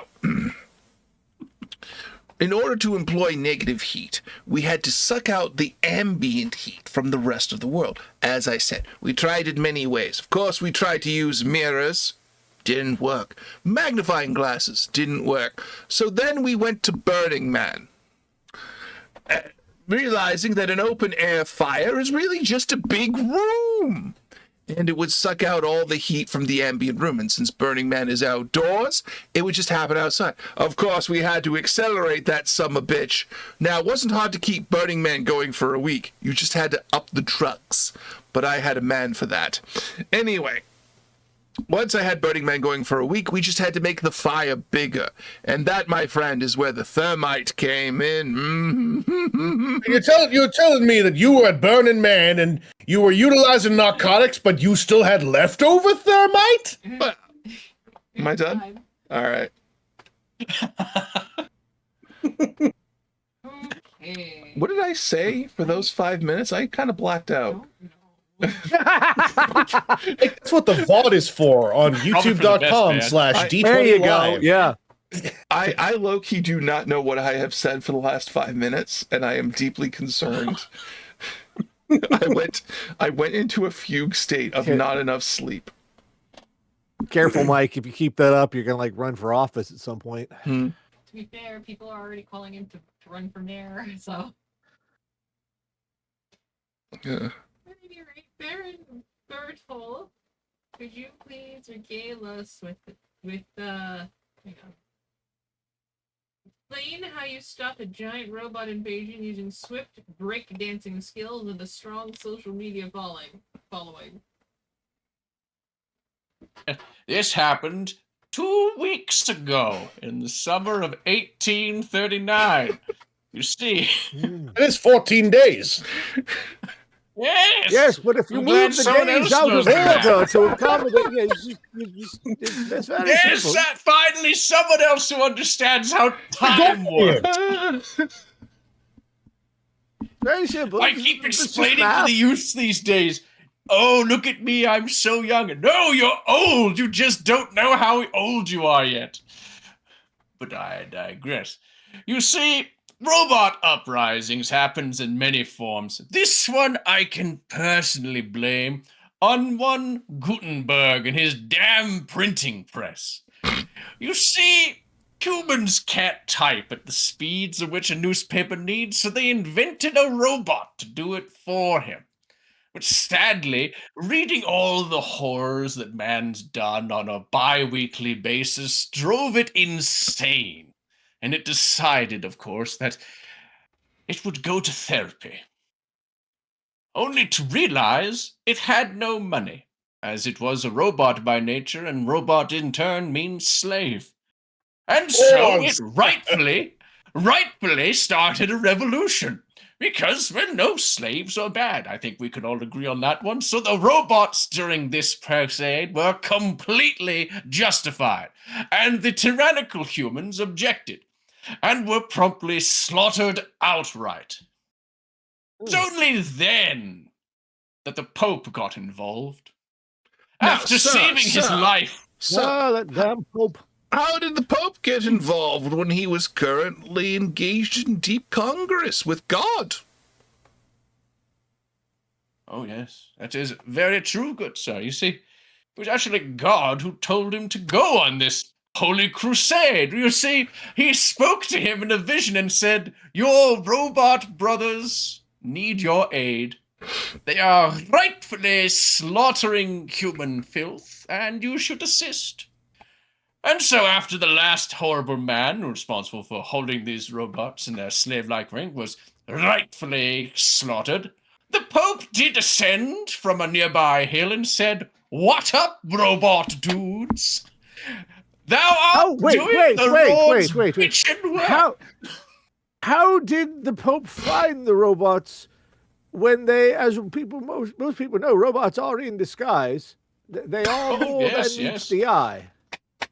In order to employ negative heat, we had to suck out the ambient heat from the rest of the world. As I said, we tried it many ways. Of course, we tried to use mirrors. Didn't work. Magnifying glasses didn't work. So then we went to Burning Man. Realizing that an open-air fire is really just a big room. And it would suck out all the heat from the ambient room. And since Burning Man is outdoors, it would just happen outside. Of course, we had to accelerate that summer bitch. Now, it wasn't hard to keep Burning Man going for a week. You just had to up the trucks. But I had a man for that. Anyway, once I had Burning Man going for a week, we just had to make the fire bigger. And that, my friend, is where the thermite came in. You're telling me that you were at Burning Man and you were utilizing narcotics, but you still had leftover thermite? What? Am I done? All right. Okay. What did I say for those 5 minutes? I kind of blacked out. That's what the VOD is for on youtube.com/D20 There you go. Live. Yeah. I low-key do not know what I have said for the last 5 minutes, and I am deeply concerned. I went into a fugue state of not enough sleep. Careful, Mike. If you keep that up, you're gonna run for office at some point. To be fair, people are already calling him to run for mayor, so. Yeah. At any rate, Baron Bertel, could you please regale us with hang on. Explain how you stopped a giant robot invasion using swift breakdancing skills and a strong social media following. This happened 2 weeks ago in the summer of 1839. You see, It is 14 days. Yes, but if you I'm glad move the someone days else out knows of that. order to accommodate, that's very yes, simple. that finally someone else who understands how time works. Very simple. I keep It's just explaining to math. the youth these days. Oh, look at me, I'm so young. No, you're old. You just don't know how old you are yet. But I digress. You see, robot uprisings happens in many forms. This one I can personally blame on one Gutenberg and his damn printing press. You see, humans can't type at the speeds at which a newspaper needs, so they invented a robot to do it for him. But sadly, reading all the horrors that man's done on a bi-weekly basis drove it insane. And it decided, of course, that it would go to therapy. Only to realize it had no money, as it was a robot by nature, and robot in turn means slave. And so it rightfully started a revolution. Because, well, no, slaves are bad. I think we can all agree on that one. So the robots during this crusade were completely justified. And the tyrannical humans objected and were promptly slaughtered outright. It's only then that the Pope got involved. Now, After sir, saving his sir. life. So, that damn Pope. how did the Pope get involved when he was currently engaged in deep congress with God? Oh, yes, that is very true, good sir. You see, it was actually God who told him to go on this holy crusade. You see, he spoke to him in a vision and said, "Your robot brothers need your aid. They are rightfully slaughtering human filth, and you should assist." And so after the last horrible man responsible for holding these robots in their slave-like ring was rightfully slaughtered, the Pope did descend from a nearby hill and said, "What up, robot dudes? Thou art doing the Lord's bitchin' work." How did the Pope find the robots when they, as most people know, robots are in disguise? They are more than meets the eye.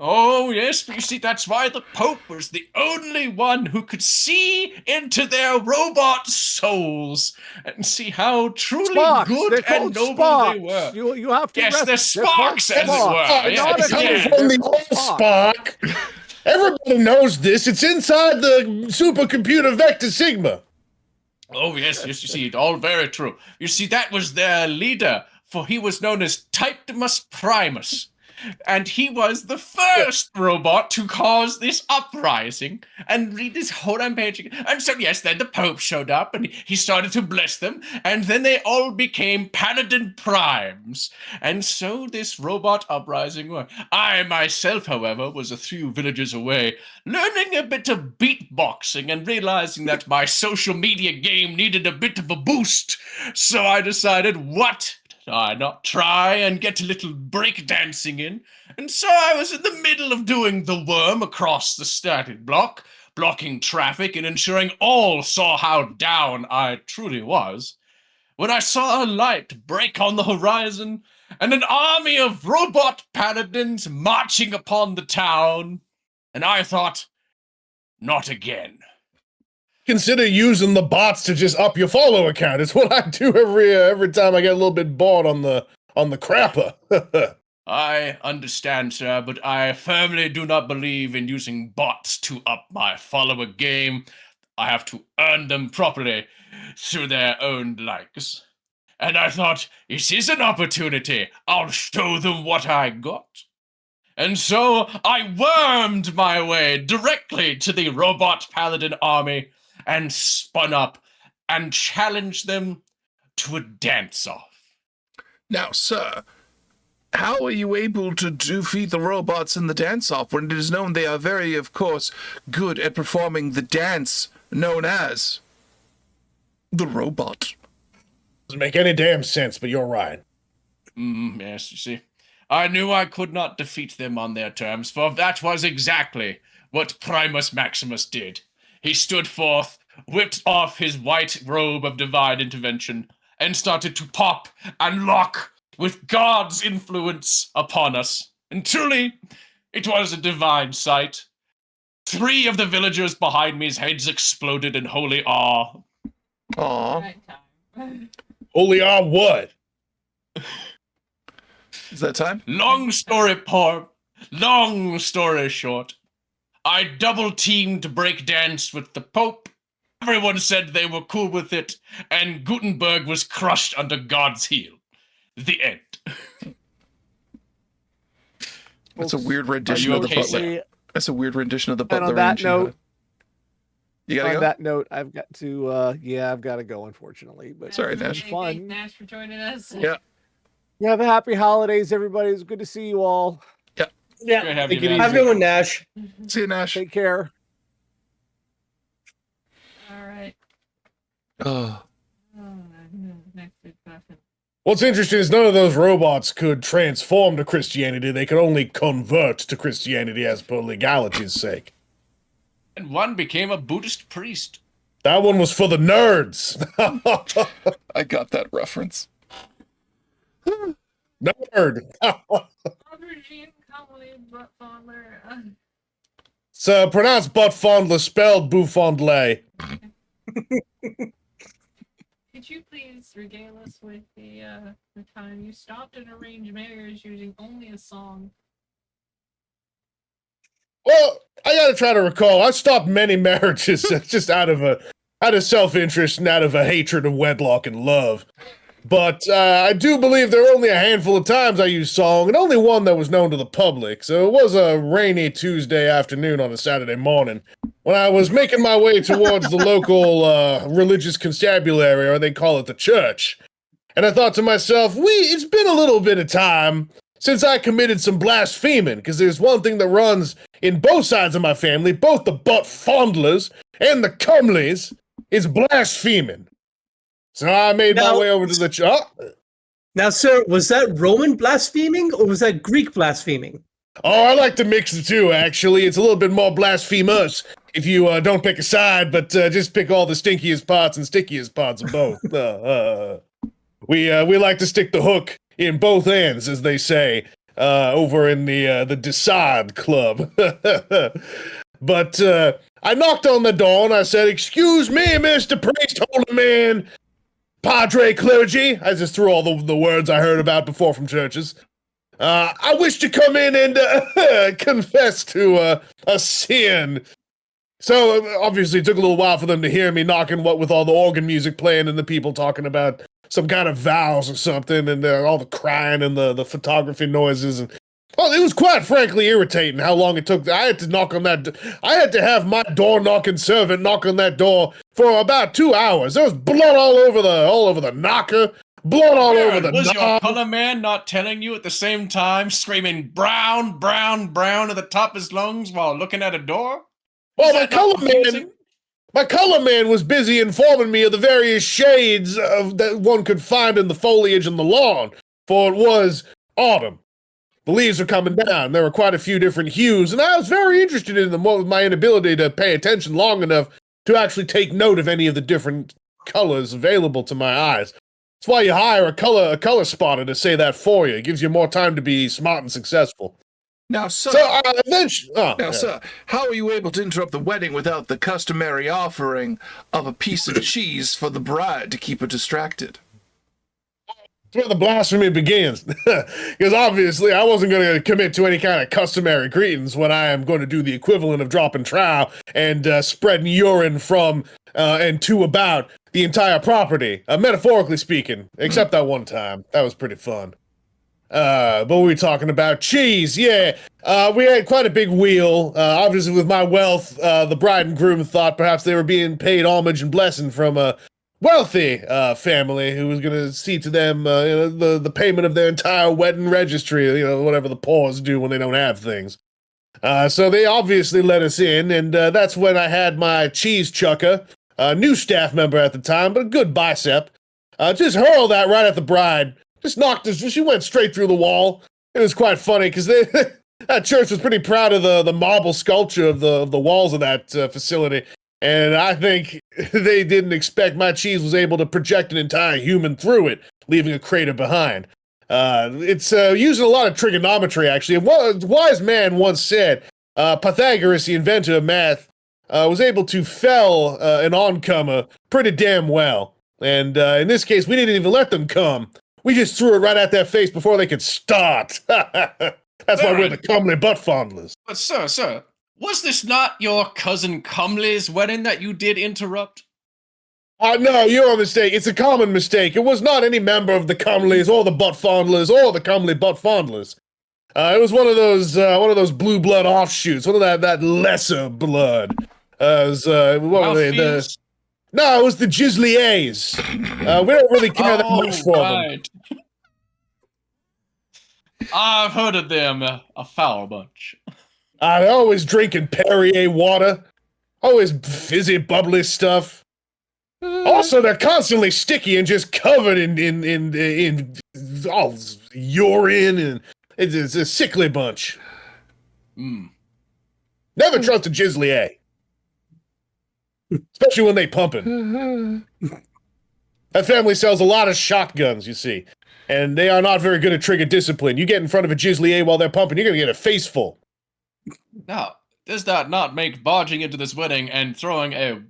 Oh, yes, but you see, that's why the Pope was the only one who could see into their robot souls and see how truly good and noble they were. You have to yes, they're they're called sparks, as it were. Sparks. Yes, From the old Spock. Everybody knows this. It's inside the supercomputer Vector Sigma. Oh, yes, you see, it all very true. You see, that was their leader, for he was known as Typtimus Primus. And he was the first robot to cause this uprising and read this whole page. And so, yes, then the Pope showed up and he started to bless them. And then they all became Paladin Primes. And so this robot uprising worked. I myself, however, was a few villages away, learning a bit of beatboxing and realizing that my social media game needed a bit of a boost. So I decided, what? I not try and get a little breakdancing in, and so I was in the middle of doing the worm across the static block, blocking traffic and ensuring all saw how down I truly was, when I saw a light break on the horizon and an army of robot paladins marching upon the town, and I thought, not again. Consider using the bots to just up your follower count. It's what I do every time I get a little bit bored on the crapper. I understand, sir, but I firmly do not believe in using bots to up my follower game. I have to earn them properly through their own likes. And I thought, this is an opportunity. I'll show them what I got. And so I wormed my way directly to the robot paladin army and spun up and challenged them to a dance-off. Now, sir, how are you able to defeat the robots in the dance-off when it is known they are very, of course, good at performing the dance known as the robot? Doesn't make any damn sense, but you're right. Yes, you see. I knew I could not defeat them on their terms, for that was exactly what Primus Maximus did. He stood forth, whipped off his white robe of divine intervention, and started to pop and lock with God's influence upon us. And truly, it was a divine sight. 3 of the villagers behind me's heads exploded in holy awe. Aw. Holy what? Is that time? Long story short, I double-teamed breakdance with the Pope. Everyone said they were cool with it, and Gutenberg was crushed under God's heel. The end. That's a weird rendition of the okay, Butler. sir? That's a weird rendition of the And Butler. on that range, note, you gotta on go. that note, I've got to, I've got to go, unfortunately. But Sorry, it was Nash. fun. Thanks, Nash, for joining us. Yeah. You have a happy holidays, everybody. It's good to see you all. Yeah. Good to have Take you, it man. Have a good one, Nash. See you, Nash. Take care. All right. Oh. Next big question. What's interesting is none of those robots could transform to Christianity. They could only convert to Christianity as per legality's sake. And one became a Buddhist priest. That one was for the nerds. I got that reference. Nerd. Aubergine, Conley, butt fondler. It's pronounced butt fondler, spelled bouffondlay. Could you please regale us with the time you stopped an arranged marriage using only a song? Well, I gotta try to recall. I stopped many marriages just out of self-interest and out of a hatred of wedlock and love. But I do believe there were only a handful of times I used song, and only one that was known to the public. So it was a rainy Tuesday afternoon on a Saturday morning when I was making my way towards the local religious constabulary, or they call it the church. And I thought to myself, it's been a little bit of time since I committed some blaspheming, because there's one thing that runs in both sides of my family, both the butt fondlers and the cumleys, is blaspheming. So I made my way over to the church. Now, sir, was that Roman blaspheming or was that Greek blaspheming? Oh, I like to mix the two, actually. It's a little bit more blasphemous if you don't pick a side, but just pick all the stinkiest parts and stickiest parts of both. We like to stick the hook in both ends, as they say, over in the Decide Club. But I knocked on the door and I said, "Excuse me, Mr. Priest, holy man, Padre clergy." I just threw all the words I heard about before from churches. I wish to come in and confess to a sin. So obviously it took a little while for them to hear me knocking what with all the organ music playing and the people talking about some kind of vows or something, and all the crying and the photography noises. And well, it was quite frankly irritating how long it took. I had to knock on that. I had to have my door knocking servant knock on that door for about 2 hours. There was blood all over the knocker, blood all over the Was your knob. color man not telling you at the same time, screaming brown, brown, brown at the top of his lungs while looking at a door? Well, Is my that not color confusing? man. My color man was busy informing me of the various shades of that one could find in the foliage on the lawn, for it was autumn. The leaves were coming down. There were quite a few different hues, and I was very interested in them with my inability to pay attention long enough to actually take note of any of the different colors available to my eyes. That's why you hire a color spotter to say that for you. It gives you more time to be smart and successful. Now, sir, So eventually, sir, how are you able to interrupt the wedding without the customary offering of a piece of cheese for the bride to keep her distracted? That's where the blasphemy begins. Because obviously I wasn't going to commit to any kind of customary greetings when I am going to do the equivalent of dropping trowel and spreading urine from and to about the entire property, metaphorically speaking, except that one time. That was pretty fun. But we were talking about cheese, yeah. We had quite a big wheel. Obviously, with my wealth, the bride and groom thought perhaps they were being paid homage and blessing from a wealthy family who was going to see to them the payment of their entire wedding registry, whatever the poors do when they don't have things. So they obviously let us in, and that's when I had my cheese chucker, a new staff member at the time, but a good bicep, just hurled that right at the bride. Just knocked us. She went straight through the wall. It was quite funny because that church was pretty proud of the marble sculpture of the walls of that facility, and I think they didn't expect my cheese was able to project an entire human through it, leaving a crater behind. It's using a lot of trigonometry. Actually, a wise man once said, Pythagoras, the inventor of math, was able to fell an oncomer pretty damn well. And in this case, we didn't even let them come. We just threw it right at their face before they could start. That's why we're the comely butt fondlers. But sir, was this not your cousin Cumley's wedding that you did interrupt? No, you're mistaken. It's a common mistake. It was not any member of the Cumleys or the butt fondlers or the comely butt fondlers. It was one of those blue blood offshoots, one of that lesser blood. What were they? No, it was the Gisliers. We don't really care that much for them. I've heard of them, a foul bunch. They're always drinking Perrier water, always fizzy, bubbly stuff. Also, they're constantly sticky and just covered in all urine, and it's a sickly bunch. Never trust a Gislier. Especially when they pumping. That family sells a lot of shotguns, you see. And they are not very good at trigger discipline. You get in front of a Gislier while they're pumping, you're going to get a face full. Now, does that not make barging into this wedding and throwing a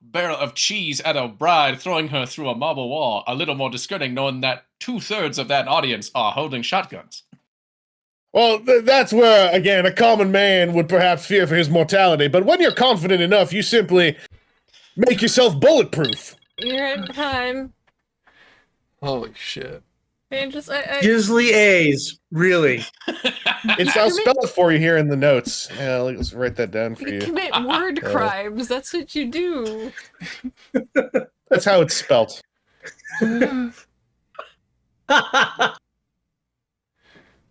barrel of cheese at a bride, throwing her through a marble wall, a little more disconcerting, knowing that 2/3 of that audience are holding shotguns? Well, that's where, again, a common man would perhaps fear for his mortality. But when you're confident enough, you simply make yourself bulletproof. You're at time. Holy shit. Man, just Gisley A's, really. I'll spell it for you here in the notes. Yeah, let's write that down for you you. commit word crimes. That's what you do. That's how it's spelt.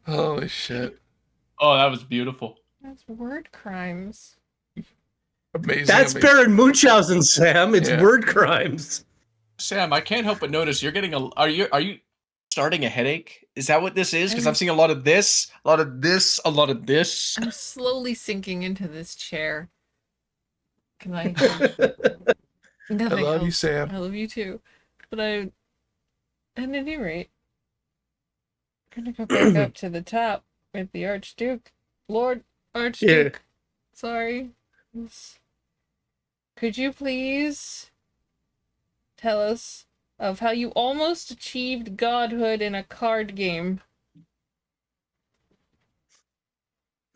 Holy shit. Oh, that was beautiful. That's word crimes. Amazing. That's amazing. Baron Munchausen, Sam. It's Yeah. word crimes. Sam, I can't help but notice you're getting are you starting a headache? Is that what this is? Because I'm seeing a lot of this, a lot of this, a lot of this. I'm slowly sinking into this chair. Can I? I Nothing love you, else. Sam. I love you too. But at any rate, I'm gonna go back up to the top with the Archduke. Lord Archduke. Yeah. Sorry. Could you please tell us of how you almost achieved godhood in a card game?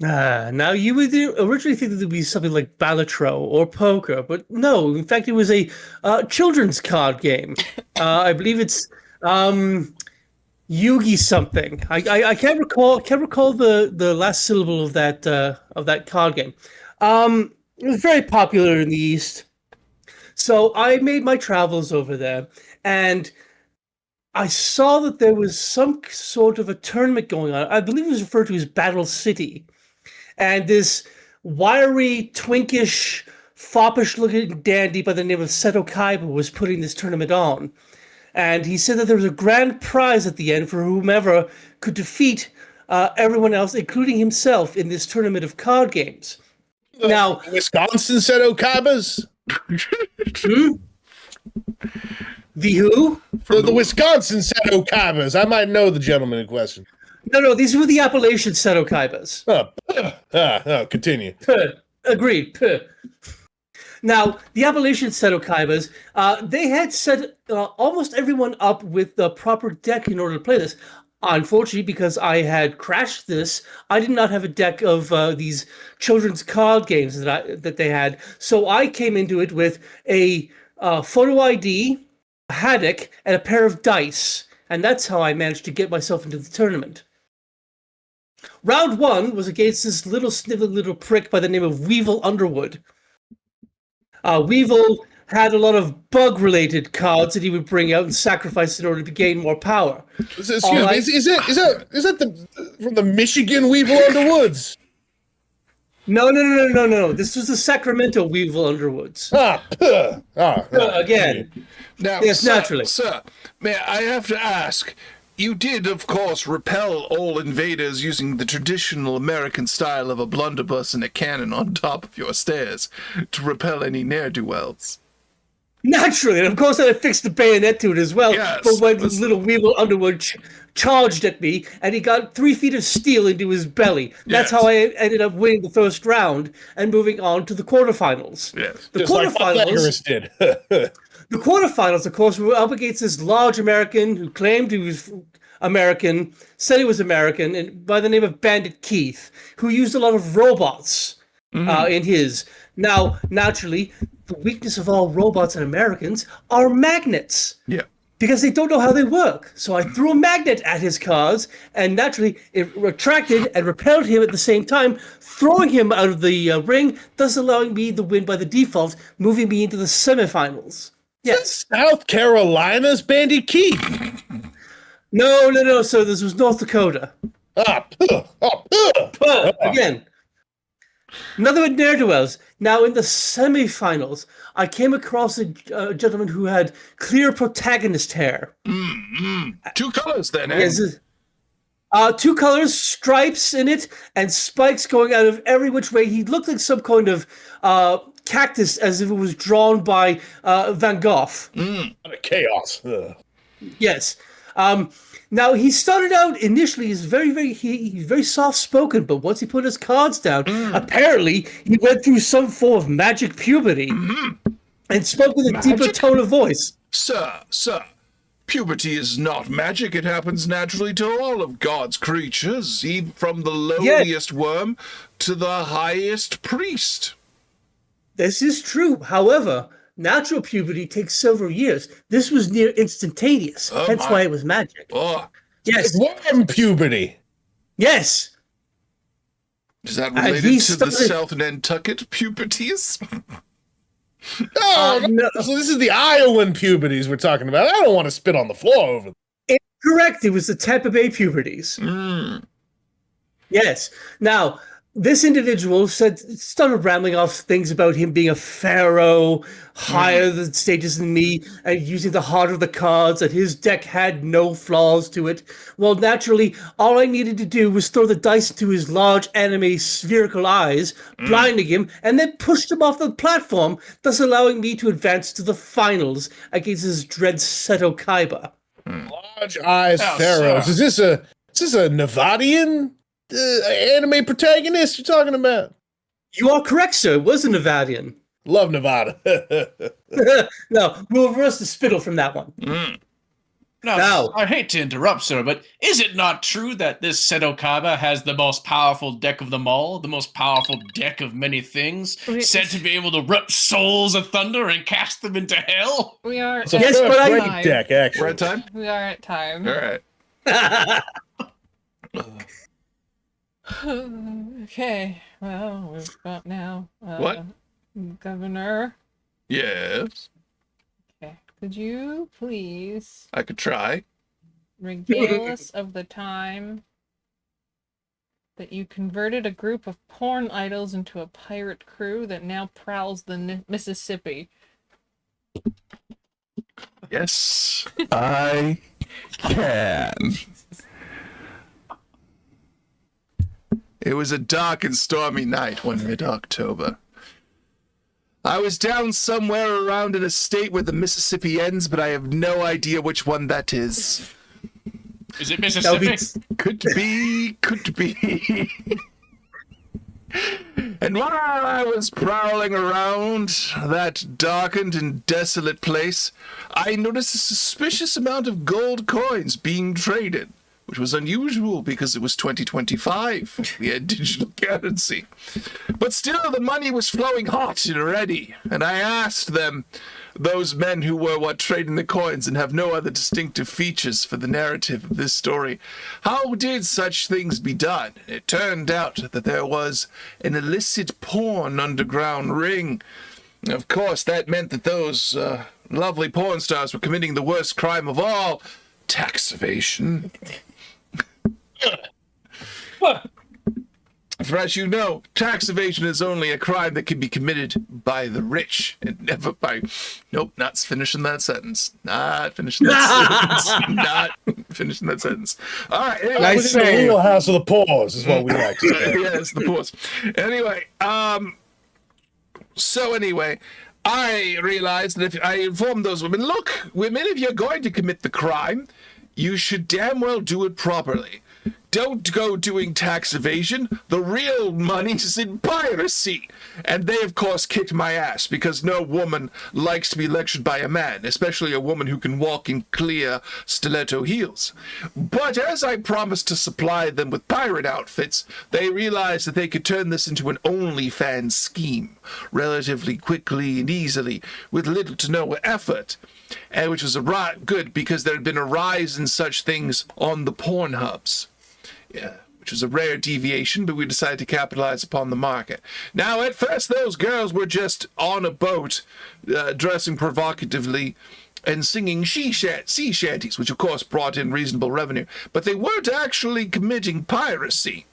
Now you would originally think that it would be something like Balatro or poker, but no. In fact, it was a children's card game. I believe it's Yugi something. I can't recall the last syllable of that card game. It was very popular in the East. So I made my travels over there, and I saw that there was some sort of a tournament going on. I believe it was referred to as Battle City. And this wiry, twinkish, foppish-looking dandy by the name of Seto Kaiba was putting this tournament on. And he said that there was a grand prize at the end for whomever could defeat everyone else, including himself, in this tournament of card games. Now, Wisconsin Seto Kaibas? the who? The Wisconsin Seto Kaibas. I might know the gentleman in question. No, these were the Appalachian Seto Kaibas. Continue. Agreed. Now, the Appalachian Seto Kaibas, they had set almost everyone up with the proper deck in order to play this. Unfortunately, because I had crashed this, I did not have a deck of these children's card games that they had. So I came into it with a photo ID, a haddock, and a pair of dice. And that's how I managed to get myself into the tournament. Round one was against this little sniveling little prick by the name of Weevil Underwood. Weevil had a lot of bug-related cards that he would bring out and sacrifice in order to gain more power. Excuse me, is that from the Michigan Weevil Underwoods? No. This was the Sacramento Weevil Underwoods. Again. Now, yes, sir, naturally. Sir, may I have to ask, you did, of course, repel all invaders using the traditional American style of a blunderbuss and a cannon on top of your stairs to repel any ne'er-do-wells. Naturally, and of course I fixed the bayonet to it as well. Yes, but when little Weevil Underwood charged at me, and he got 3 feet of steel into his belly. That's how I ended up winning the first round and moving on to the quarterfinals. Yes. The Just quarterfinals. like Pythagoras did. The quarterfinals, of course, we were up against this large American who claimed he was American, said he was American, and by the name of Bandit Keith, who used a lot of robots in his. Now, naturally, the weakness of all robots and Americans are magnets. Yeah. Because they don't know how they work. So I threw a magnet at his cards, and naturally it retracted and repelled him at the same time, throwing him out of the ring, thus allowing me the win by the default, moving me into the semifinals. Yes. South Carolina's Bandit Keith. No. So this was North Dakota. Again. Another with ne'er-do-wells. Now, in the semifinals, I came across a gentleman who had clear protagonist hair. 2 colors then, eh? Yes, 2 colors, stripes in it, and spikes going out of every which way. He looked like some kind of cactus, as if it was drawn by Van Gogh. What a chaos. Yes. Now he started out initially as he's very soft spoken, but once he put his cards down, apparently he went through some form of magic puberty and spoke with a deeper tone of voice. Sir, puberty is not magic. It happens naturally to all of God's creatures, even from the lowliest worm to the highest priest. This is true. However, natural puberty takes several years. This was near instantaneous, hence why it was magic. Oh, Yes. Worm puberty. Yes. is that related to the South Nantucket puberties? No. So this is the Iowan puberties we're talking about. I don't want to spit on the floor over them. Correct. It was the Tampa Bay puberties. Yes. Now, this individual started rambling off things about him being a pharaoh, higher than status than me, and using the heart of the cards, that his deck had no flaws to it. Well, naturally, all I needed to do was throw the dice into his large anime spherical eyes, blinding him, and then pushed him off the platform, thus allowing me to advance to the finals against his dread Seto Kaiba. Large eyes pharaohs. Is this a Nevadian anime protagonist you're talking about? You are correct, sir. It was a Nevadian. Love Nevada. No, we'll reverse the spittle from that one. Now, I hate to interrupt, sir, but is it not true that this Setokaba has the most powerful deck of them all, the most powerful deck of many things, said to be able to rip souls of thunder and cast them into hell? We are It's a at first-rate time. deck, actually. We're at time? We are at time. All right. Okay, well, we've got now. What? Governor. Yes, Okay, could you please I could try. regale us of the time that you converted a group of porn idols into a pirate crew that now prowls the Mississippi? Yes, I can. It was a dark and stormy night one mid-October. I was down somewhere around in a state where the Mississippi ends, but I have no idea which one that is. Is it Mississippi? Could be. And while I was prowling around that darkened and desolate place, I noticed a suspicious amount of gold coins being traded, which was unusual because it was 2025. We had digital currency. But still, the money was flowing hot and ready, and I asked them, those men who were trading the coins and have no other distinctive features for the narrative of this story, how did such things be done? It turned out that there was an illicit porn underground ring. Of course, that meant that those lovely porn stars were committing the worst crime of all, tax evasion. For as you know, tax evasion is only a crime that can be committed by the rich and never by... Nope, not finishing that sentence. Not finishing that sentence. Not finishing that sentence. All right. Anyway, Nice The save. real house of the paws is what we like to say. yes, the pause. Anyway, so anyway, I realized that if I informed those women, look, women, if you're going to commit the crime, you should damn well do it properly. Don't go doing tax evasion. The real money's in piracy. And they, of course, kicked my ass because no woman likes to be lectured by a man, especially a woman who can walk in clear stiletto heels. But as I promised to supply them with pirate outfits, they realized that they could turn this into an OnlyFans scheme relatively quickly and easily with little to no effort. And which was good because there had been a rise in such things on the porn hubs. Yeah, which was a rare deviation, but we decided to capitalize upon the market. Now, at first, those girls were just on a boat, dressing provocatively and singing sea shanties, which of course brought in reasonable revenue. But they weren't actually committing piracy.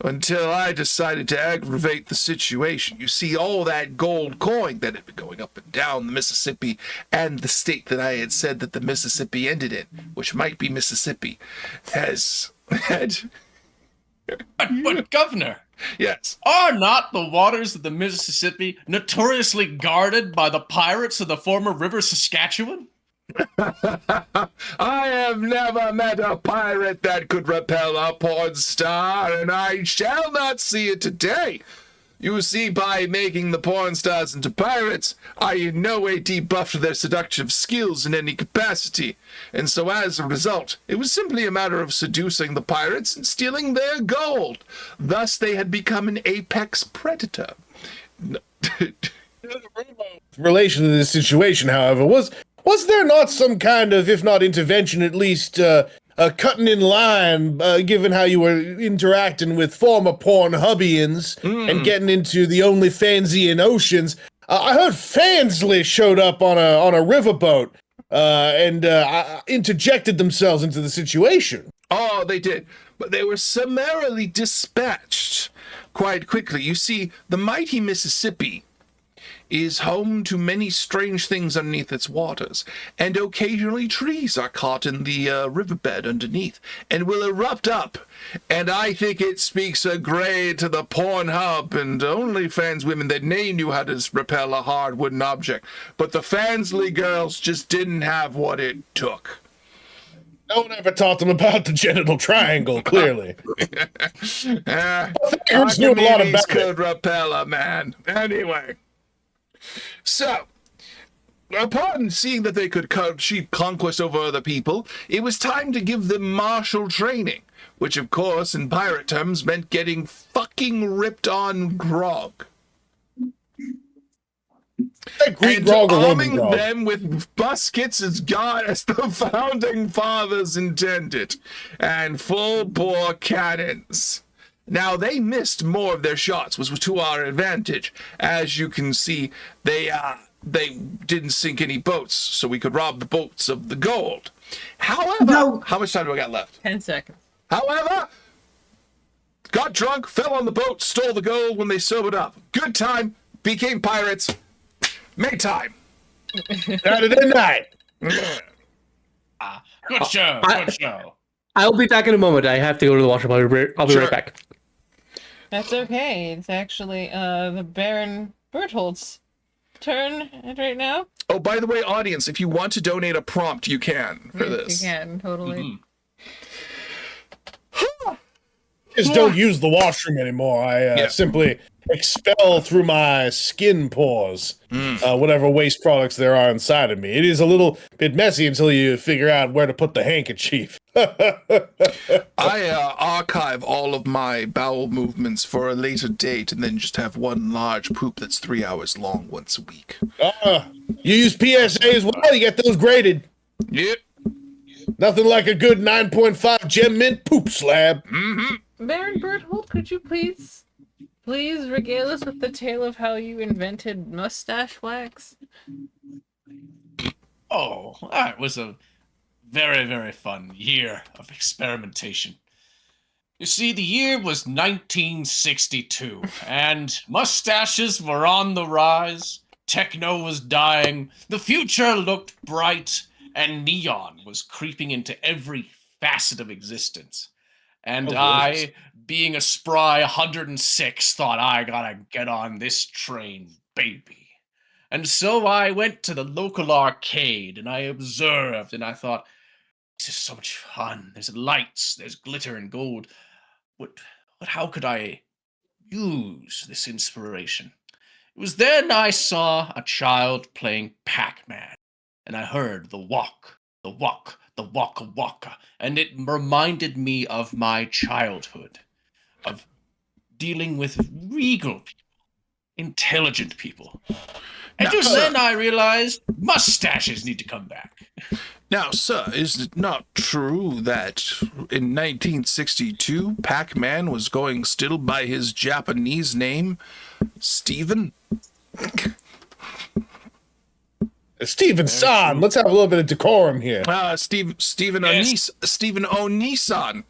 Until I decided to aggravate the situation. You see, all that gold coin that had been going up and down the Mississippi and the state that I had said that the Mississippi ended in, which might be Mississippi, has had... But Governor, Yes. are not the waters of the Mississippi notoriously guarded by the pirates of the former River Saskatchewan? I have never met a pirate that could repel a porn star, and I shall not see it today. You see, by making the porn stars into pirates, I in no way debuffed their seductive skills in any capacity, and so as a result, it was simply a matter of seducing the pirates and stealing their gold. Thus, they had become an apex predator. Relation to this situation, however, was there not some kind of, if not intervention, at least cutting in line, given how you were interacting with former porn hubbians and getting into the OnlyFansian oceans? I heard Fansley showed up on a riverboat and interjected themselves into the situation. Oh, they did. But they were summarily dispatched quite quickly. You see, the mighty Mississippi is home to many strange things underneath its waters, and occasionally trees are caught in the riverbed underneath and will erupt up. And I think it speaks a grade to the Pornhub and OnlyFans women that they knew how to repel a hard wooden object, but the Fansley girls just didn't have what it took. No one ever taught them about the genital triangle, clearly. Archimedes knew a lot about could repel a man. Anyway. So, upon seeing that they could achieve conquest over other people, it was time to give them martial training, which of course in pirate terms meant getting fucking ripped on grog. And arming them with muskets as God as the founding fathers intended, and full-bore cannons. Now, they missed more of their shots, which was to our advantage. As you can see, they didn't sink any boats, so we could rob the boats of the gold. However, how much time do I got left? 10 seconds. However, got drunk, fell on the boat, stole the gold when they sobered up. Good time, became pirates. Make time. Saturday night. Good show. Good show. I'll be back in a moment. I have to go to the washroom. I'll be right back. That's okay. It's actually the Baron Berthold's turn right now. Oh, by the way, audience, if you want to donate a prompt, you can for this. You can, totally. Just don't use the washroom anymore. I simply expel through my skin pores whatever waste products there are inside of me. It is a little bit messy until you figure out where to put the handkerchief. I archive all of my bowel movements for a later date and then just have one large poop that's 3 hours long once a week. You use PSA as well? You get those graded. Yep. Nothing like a good 9.5 gem mint poop slab. Baron Berthold, could you please regale us with the tale of how you invented mustache wax? Oh, that was a very, very fun year of experimentation. You see, the year was 1962, and mustaches were on the rise, techno was dying, the future looked bright, and neon was creeping into every facet of existence. And I, being a spry 106, thought I gotta get on this train, baby. And so I went to the local arcade, and I observed, and I thought, this is so much fun. There's lights, there's glitter and gold. How could I use this inspiration? It was then I saw a child playing Pac-Man, and I heard the walk, the walk, the waka waka, and it reminded me of my childhood, of dealing with regal people, intelligent people. And just then I realized mustaches need to come back. Now, sir, is it not true that in 1962, Pac-Man was going still by his Japanese name, Steven? Steven San, let's have a little bit of decorum here. Steven Yes. Steven Onisan.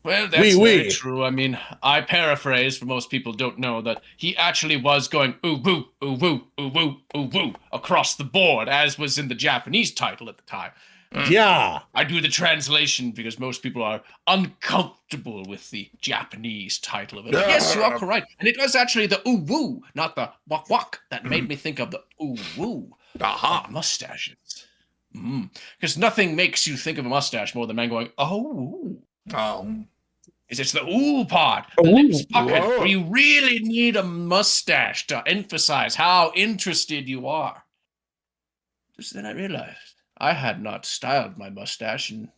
Well, that's very true. I mean, I paraphrase for most people don't know that he actually was going ooh woo, ooh woo, ooh woo, ooh woo across the board, as was in the Japanese title at the time. Yeah. I do the translation because most people are uncomfortable with the Japanese title of it. But yes, you are correct. And it was actually the ooh woo, not the wak wak, that made me think of the ooh woo. Aha. Mustaches. Because nothing makes you think of a mustache more than man going, oh. It's the ooh part, the lips puckered, where you really need a mustache to emphasize how interested you are. Just then I realized I had not styled my mustache in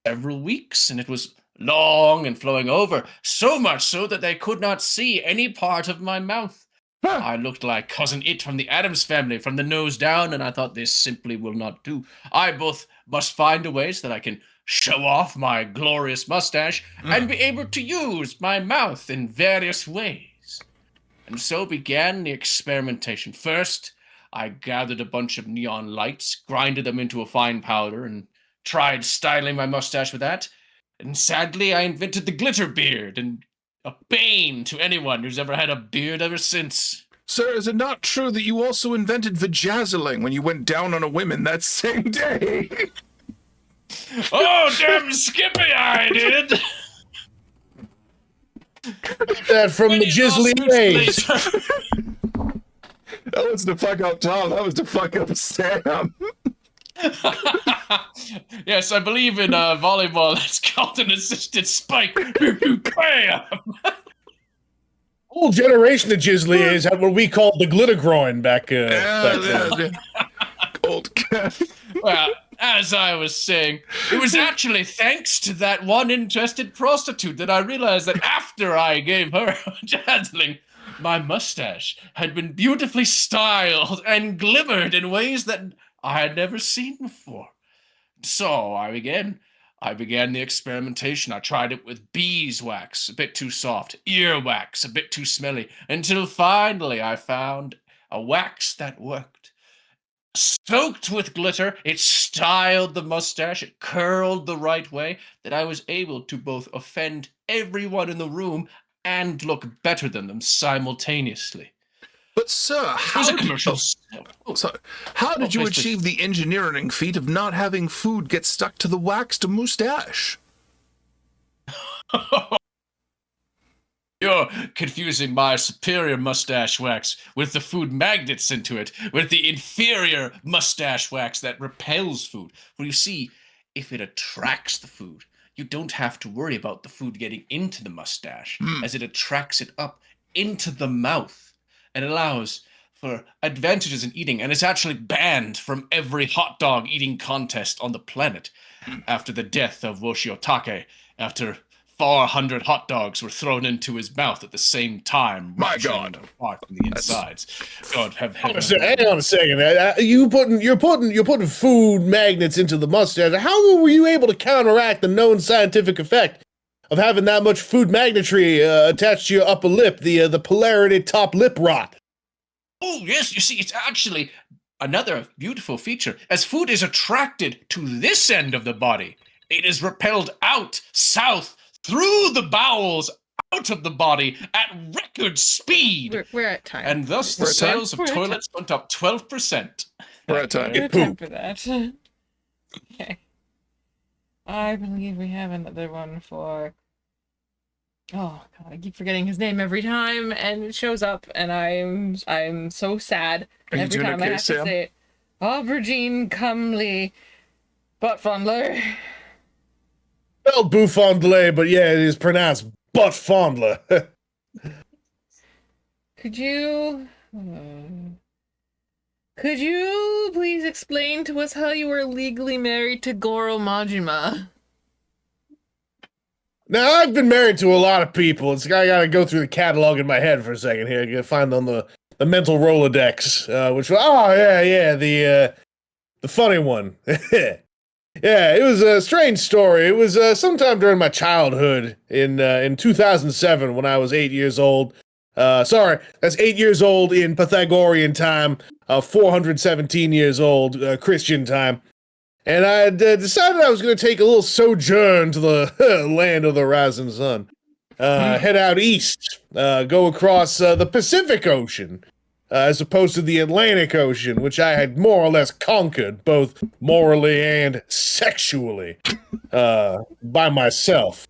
several weeks, and it was long and flowing over, so much so that they could not see any part of my mouth. I looked like Cousin It from the Addams Family, from the nose down, and I thought this simply will not do. I both must find a way so that I can show off my glorious mustache and be able to use my mouth in various ways. And so began the experimentation. First, I gathered a bunch of neon lights, grinded them into a fine powder, and tried styling my mustache with that. And sadly, I invented the glitter beard, and a bane to anyone who's ever had a beard ever since. Sir, is it not true that you also invented vajazzling when you went down on a woman that same day? Oh, damn Skippy, I did! That from the Jizzly Waves. That was to fuck up Tom. That was to fuck up Sam. Yes, I believe in volleyball. It's called an assisted spike. Bam! whole generation of Gisliers had what we called the glitter groin back then. Old cat. Well, as I was saying, it was actually thanks to that one interested prostitute that I realized that after I gave her dazzling, my mustache had been beautifully styled and glimmered in ways that I had never seen before. So I began the experimentation. I tried it with beeswax, a bit too soft, earwax, a bit too smelly, until finally I found a wax that worked. Soaked with glitter, it styled the mustache, it curled the right way, that I was able to both offend everyone in the room and look better than them simultaneously. But sir, It was a commercial. how did you please, achieve the engineering feat of not having food get stuck to the waxed mustache? You're confusing my superior mustache wax with the food magnets into it, with the inferior mustache wax that repels food. For you see, if it attracts the food, you don't have to worry about the food getting into the mustache, as it attracts it up into the mouth and allows for advantages in eating, and it's actually banned from every hot dog eating contest on the planet after the death of Woshiotake, after 400 hot dogs were thrown into his mouth at the same time. My God. Apart from the insides. God have heaven. Hang on a second. You're putting food magnets into the mustache. How were you able to counteract the known scientific effect of having that much food magnetry attached to your upper lip, the polarity top lip rot? Oh, yes, you see, it's actually another beautiful feature. As food is attracted to this end of the body, it is repelled out, south, through the bowels, out of the body at record speed. We're at time. And thus the We're at time? sales of toilets went up 12%. We're at time. We're at time for that. Okay. I believe we have another one for... Oh god, I keep forgetting his name every time, and it shows up, and I'm so sad Are you every doing time I okay, have Sam? to say it. Aubergine Comely Butt Fondler. Spelled Bouffondlé, but yeah, it is pronounced butt fondler. Could you please explain to us how you were legally married to Goro Majima? Now, I've been married to a lot of people. I gotta go through the catalog in my head for a second here. I gotta find on the mental Rolodex, the funny one. Yeah, it was a strange story. It was sometime during my childhood in 2007 when I was 8 years old. Sorry, that's 8 years old in Pythagorean time, 417 years old Christian time. And I had decided I was going to take a little sojourn to the land of the rising sun. Head out east, go across the Pacific Ocean, as opposed to the Atlantic Ocean, which I had more or less conquered, both morally and sexually, by myself.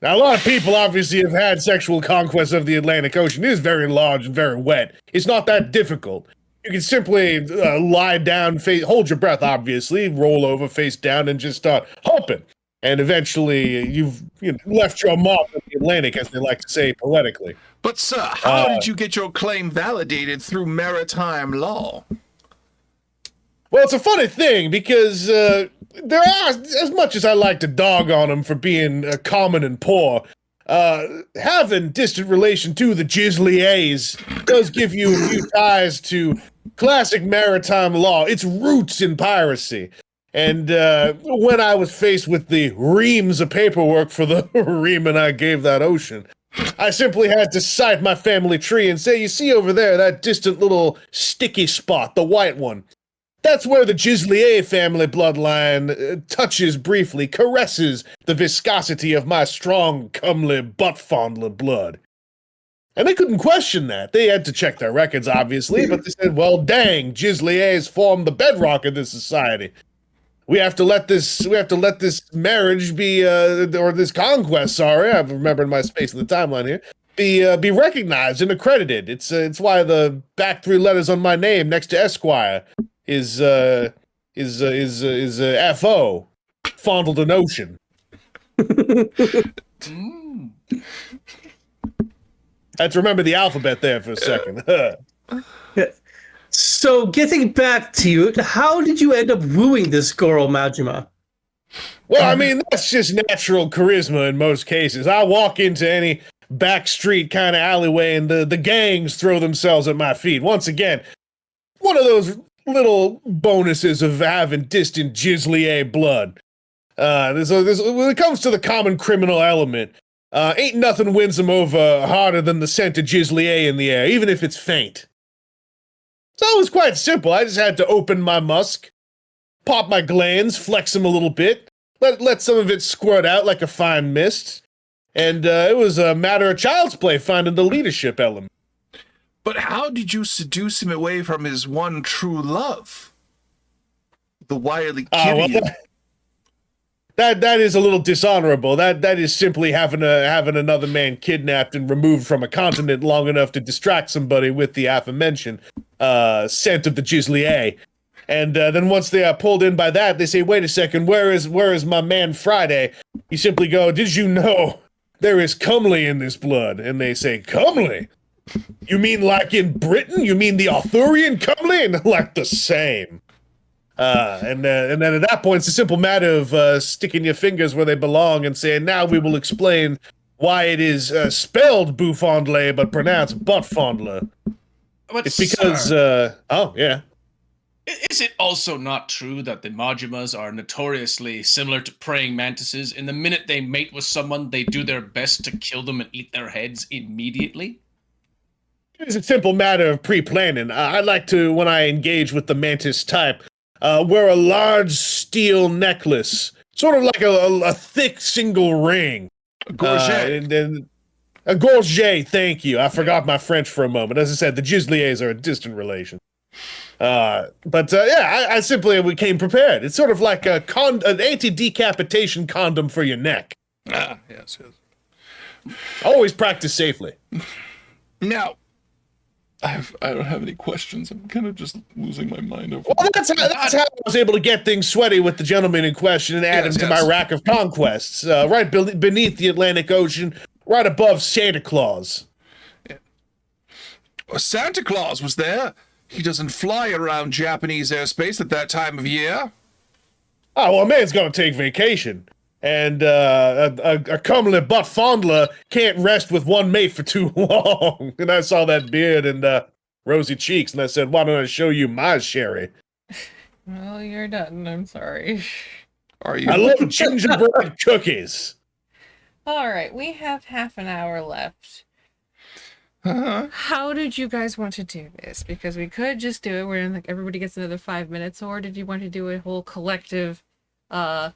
Now, a lot of people obviously have had sexual conquest of the Atlantic Ocean. It is very large and very wet. It's not that difficult. You can simply lie down, hold your breath, obviously, roll over face down, and just start humping. And eventually, you've left your mark on the Atlantic, as they like to say poetically. But sir, how did you get your claim validated through maritime law? Well, it's a funny thing, because there are, as much as I like to dog on them for being common and poor, having distant relation to the Gisliers does give you a few ties to classic maritime law, its roots in piracy. And when I was faced with the reams of paperwork for the reaming I gave that ocean, I simply had to cite my family tree and say, you see over there, that distant little sticky spot, the white one. That's where the Gislier family bloodline touches briefly, caresses the viscosity of my strong, comely, butt-fondling blood. And they couldn't question that. They had to check their records, obviously, but they said, well, dang, Gisliers form the bedrock of this society. We have to let this marriage be, or this conquest, sorry, I'm remembering my space in the timeline here, be recognized and accredited. It's why the back three letters on my name next to Esquire is F-O, fondled an ocean. had to remember the alphabet there for a second. So, getting back to you, how did you end up wooing this girl, Majima? Well, I mean, that's just natural charisma in most cases. I walk into any back street kind of alleyway and the gangs throw themselves at my feet. Once again, one of those little bonuses of having distant Gislier blood. When it comes to the common criminal element, ain't nothing wins them over harder than the scent of Gislier in the air, even if it's faint. So it was quite simple. I just had to open my musk, pop my glands, flex them a little bit, let some of it squirt out like a fine mist, and it was a matter of child's play finding the leadership element. But how did you seduce him away from his one true love? The wily Kyrian. That is a little dishonorable. That is simply having another man kidnapped and removed from a continent long enough to distract somebody with the aforementioned scent of the Gislier. And then once they are pulled in by that, they say, "Wait a second, where is my man Friday?" You simply go, "Did you know there is comely in this blood?" And they say, "Comely? You mean like in Britain? You mean the Arthurian comely?" And like the same. And then at that point, it's a simple matter of sticking your fingers where they belong and saying, "Now we will explain why it is spelled Bouffondle but pronounced Buttfondle." But It's because, sir, oh, yeah. is it also not true that the Majimas are notoriously similar to praying mantises? In the minute they mate with someone, they do their best to kill them and eat their heads immediately? It's a simple matter of pre-planning. I like to, when I engage with the mantis type, wear a large steel necklace, sort of like a thick single ring. A gorget. A gorget, thank you. I forgot my French for a moment. As I said, the Gisliers are a distant relation. Yeah, I simply became prepared. It's sort of like an anti-decapitation condom for your neck. Yes. Always practice safely. Now, I don't have any questions. I'm kind of just losing my mind over. Well, that's how I was able to get things sweaty with the gentleman in question and add him to my rack of conquests. Right beneath the Atlantic Ocean, right above Santa Claus. Yeah. Well, Santa Claus was there. He doesn't fly around Japanese airspace at that time of year. Oh, well, a man's gonna take vacation. And a comely butt fondler can't rest with one mate for too long. And I saw that beard and rosy cheeks, and I said, "Why don't I show you my sherry?" Well, you're done. I'm sorry. Are you? I love gingerbread cookies. All right, we have half an hour left. Uh-huh. How did you guys want to do this? Because we could just do it where like everybody gets another 5 minutes, or did you want to do a whole collective You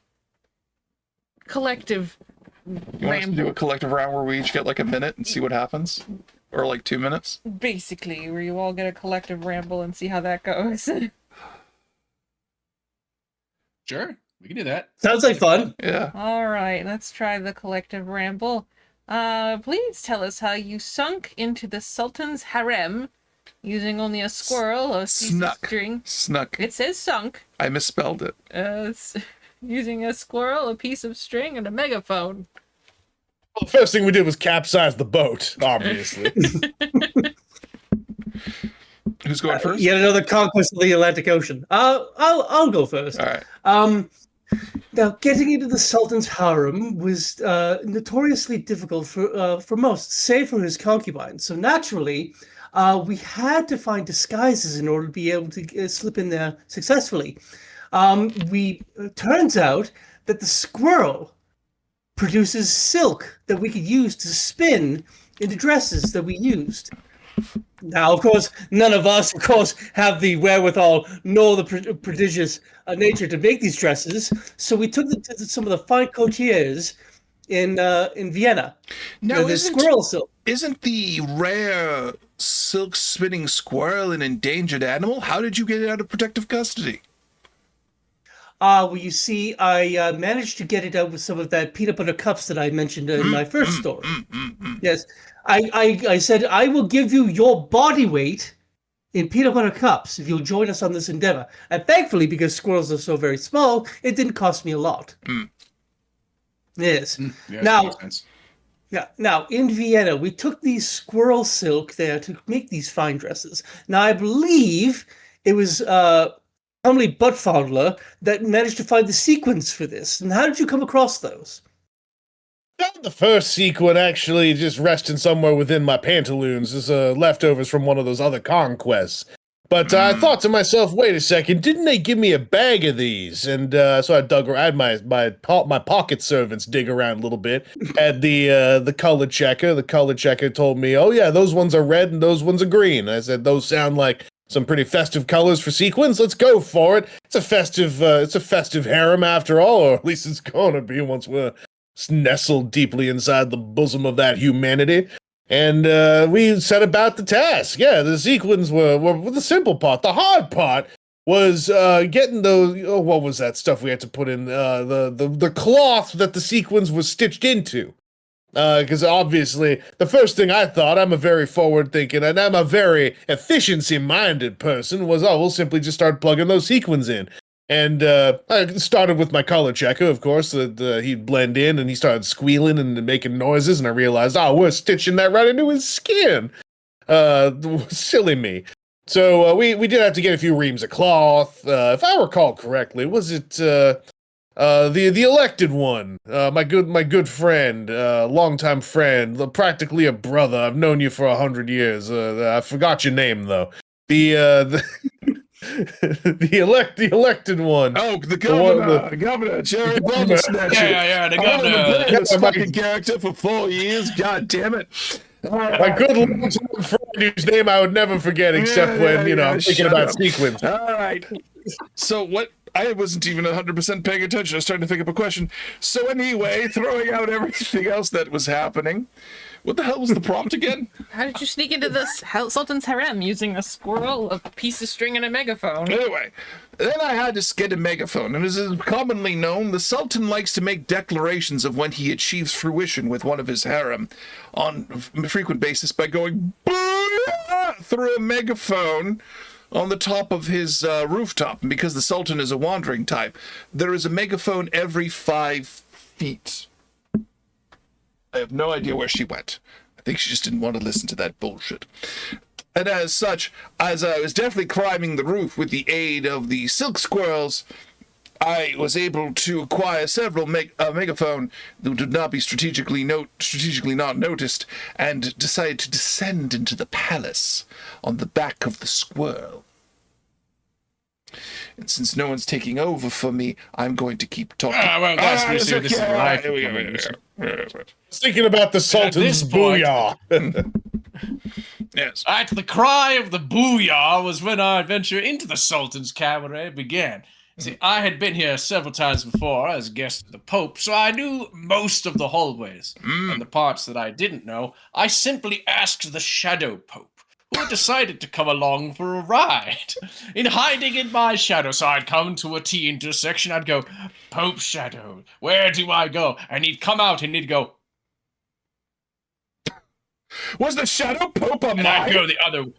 want us to do a collective round where we each get like a minute and see what happens? Or like 2 minutes? basically, where you all get a collective ramble and see how that goes? Sure, we can do that. Sounds like fun. Yeah. All right, let's try the collective ramble. Please tell us how you sunk into the Sultan's harem using only a squirrel, a piece of string. Snuck. It says sunk. I misspelled it. Using a squirrel, a piece of string, and a megaphone. Well, the first thing we did was capsize the boat, obviously. Who's going first? Yet another conquest of the Atlantic Ocean. I'll go first. All right. Now, getting into the Sultan's harem was notoriously difficult for most, save for his concubines. So naturally, we had to find disguises in order to be able to slip in there successfully. Turns out that the squirrel produces silk that we could use to spin into dresses that we used. Now, of course, none of us, have the wherewithal nor the prodigious nature to make these dresses. So we took them to some of the fine couturiers in Vienna. Now, the squirrel silk. Isn't the rare silk spinning squirrel an endangered animal? How did you get it out of protective custody? Well, you see, I managed to get it out with some of that peanut butter cups that I mentioned in my first story. Yes, I said, I will give you your body weight in peanut butter cups if you'll join us on this endeavor. And thankfully, because squirrels are so very small, it didn't cost me a lot. Yes. Yeah, Now, that makes sense. Yeah. Now, in Vienna, we took these squirrel silk there to make these fine dresses. Now, I believe it was Emily Buttfondler that managed to find the sequins for this. And how did you come across those? The first sequin actually just resting somewhere within my pantaloons is leftovers from one of those other conquests. But I thought to myself, wait a second, didn't they give me a bag of these? And so I had my pocket servants dig around a little bit. Had the color checker. The color checker told me, oh yeah, those ones are red and those ones are green. I said, those sound like some pretty festive colors for sequins. Let's go for it. It's a festive harem after all, or at least it's gonna be once we're nestled deeply inside the bosom of that humanity. And we set about the task. Yeah, the sequins were the simple part. The hard part was getting those. Oh, what was that stuff we had to put in? The cloth that the sequins was stitched into. Because obviously, the first thing I thought, I'm a very forward-thinking and I'm a very efficiency-minded person, was, oh, we'll simply just start plugging those sequins in. And I started with my color checker, of course, that he'd blend in, and he started squealing and making noises, and I realized, oh, we're stitching that right into his skin. Silly me. So we did have to get a few reams of cloth. If I recall correctly, was it the elected one? My good friend, longtime friend, practically a brother. I've known you for 100 years. I forgot your name though. The elected one. Oh, the governor, Jerry Bubble Snatcher. Yeah, the governor. I've been this fucking character for 4 years. God damn it. My good long-time friend whose name I would never forget, except when, I'm thinking about sequins. All right. So what? I wasn't even 100% paying attention. I was starting to think of a question. So anyway, throwing out everything else that was happening, what the hell was the prompt again? How did you sneak into this Sultan's harem using a squirrel, a piece of string, and a megaphone? Anyway, then I had to get a megaphone, and as is commonly known, the Sultan likes to make declarations of when he achieves fruition with one of his harem on a frequent basis by going through a megaphone on the top of his rooftop. And because the Sultan is a wandering type, there is a megaphone every 5 feet. I have no idea where she went. I think she just didn't want to listen to that bullshit. And as such, as I was definitely climbing the roof with the aid of the silk squirrels, I was able to acquire several megaphone that would not be strategically not noticed, and decided to descend into the palace on the back of the squirrel. And since no one's taking over for me, I'm going to keep talking. Well, that's we see this is live. Here we go. Thinking about the Sultan's booyah. Yes. At the cry of the booyah was when our adventure into the Sultan's cabaret began. See, I had been here several times before as a guest of the Pope, so I knew most of the hallways. And the parts that I didn't know, I simply asked the Shadow Pope, who decided to come along for a ride. In hiding in my shadow, so I'd come to a T intersection, I'd go, Pope Shadow, where do I go? And he'd come out and he'd go, Was the Shadow Pope a and I'd mime? go the other way.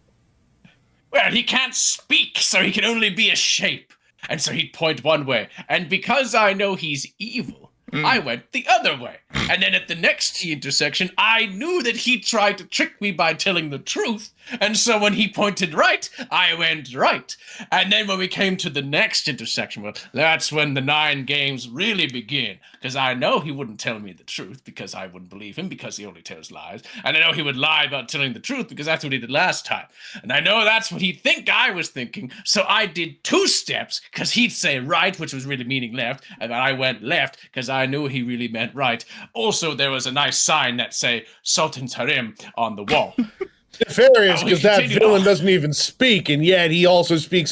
Well, he can't speak, so he can only be a shape. And so he'd point one way. And because I know he's evil, I went the other way. And then at the next T intersection, I knew that he tried to trick me by telling the truth. And so when he pointed right, I went right. And then when we came to the next intersection, well, that's when the 9 games really begin. Because I know he wouldn't tell me the truth because I wouldn't believe him because he only tells lies. And I know he would lie about telling the truth because that's what he did last time. And I know that's what he'd think I was thinking. So I did 2 steps because he'd say right, which was really meaning left. And then I went left because I knew he really meant right. Also, there was a nice sign that say Sultan's Harem on the wall. Nefarious, because that villain doesn't even speak, and yet he also speaks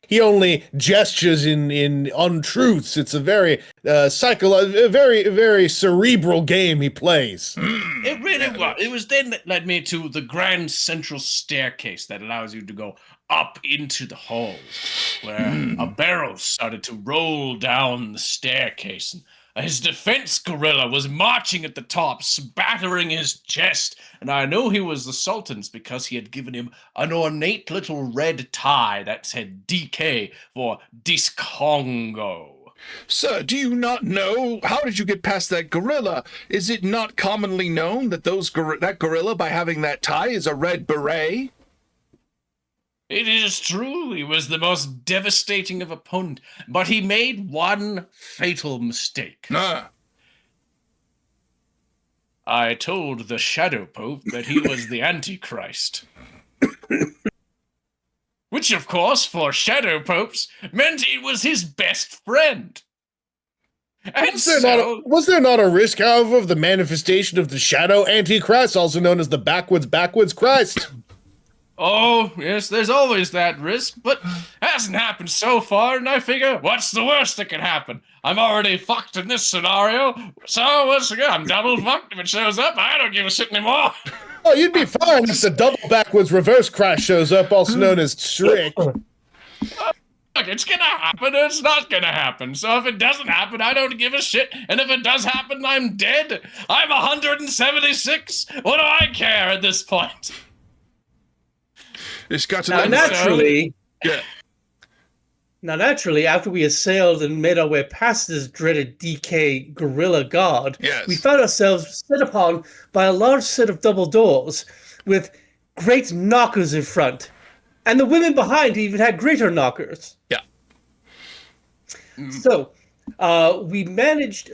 he only gestures in untruths. It's a very very cerebral game he plays. It really was. It was then that led me to the grand central staircase that allows you to go up into the halls, where a barrel started to roll down the staircase, and his defense gorilla was marching at the top, spattering his chest, and I knew he was the Sultan's because he had given him an ornate little red tie that said DK for Discongo. Sir, do you not know? How did you get past that gorilla? Is it not commonly known that that gorilla, by having that tie, is a red beret? It is true, he was the most devastating of opponent, but he made one fatal mistake. Ah. I told the Shadow Pope that he was the Antichrist. Which, of course, for Shadow Popes, meant he was his best friend. And Was there not a risk, however, of the manifestation of the Shadow Antichrist, also known as the backwards Christ? Oh, yes, there's always that risk, but hasn't happened so far, and I figure, what's the worst that can happen? I'm already fucked in this scenario, so once again, I'm double fucked. If it shows up, I don't give a shit anymore. Oh, you'd be fine if the double backwards reverse Christ shows up, also known as Trick. Look, it's gonna happen or it's not gonna happen. So if it doesn't happen, I don't give a shit. And if it does happen, I'm dead. I'm 176. What do I care at this point? It's got to Now, that. naturally, Yeah. after we assailed and made our way past this dreaded DK gorilla god, Yes. we found ourselves set upon by a large set of double doors with great knockers in front. And the women behind even had greater knockers. Yeah. So, we managed,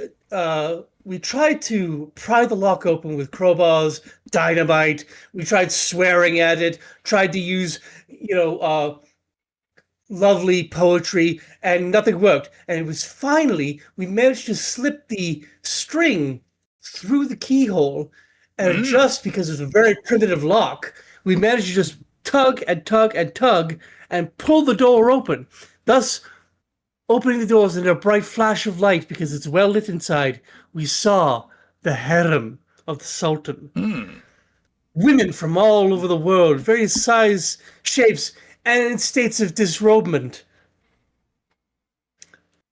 we tried to pry the lock open with crowbars, dynamite. We tried swearing at it, tried to use, lovely poetry, and nothing worked. And it was finally, we managed to slip the string through the keyhole. And just because it was a very primitive lock, we managed to just tug and tug and tug and pull the door open, thus opening the doors in a bright flash of light. Because it's well lit inside, we saw the harem of the Sultan. Women from all over the world, various size, shapes, and in states of disrobement.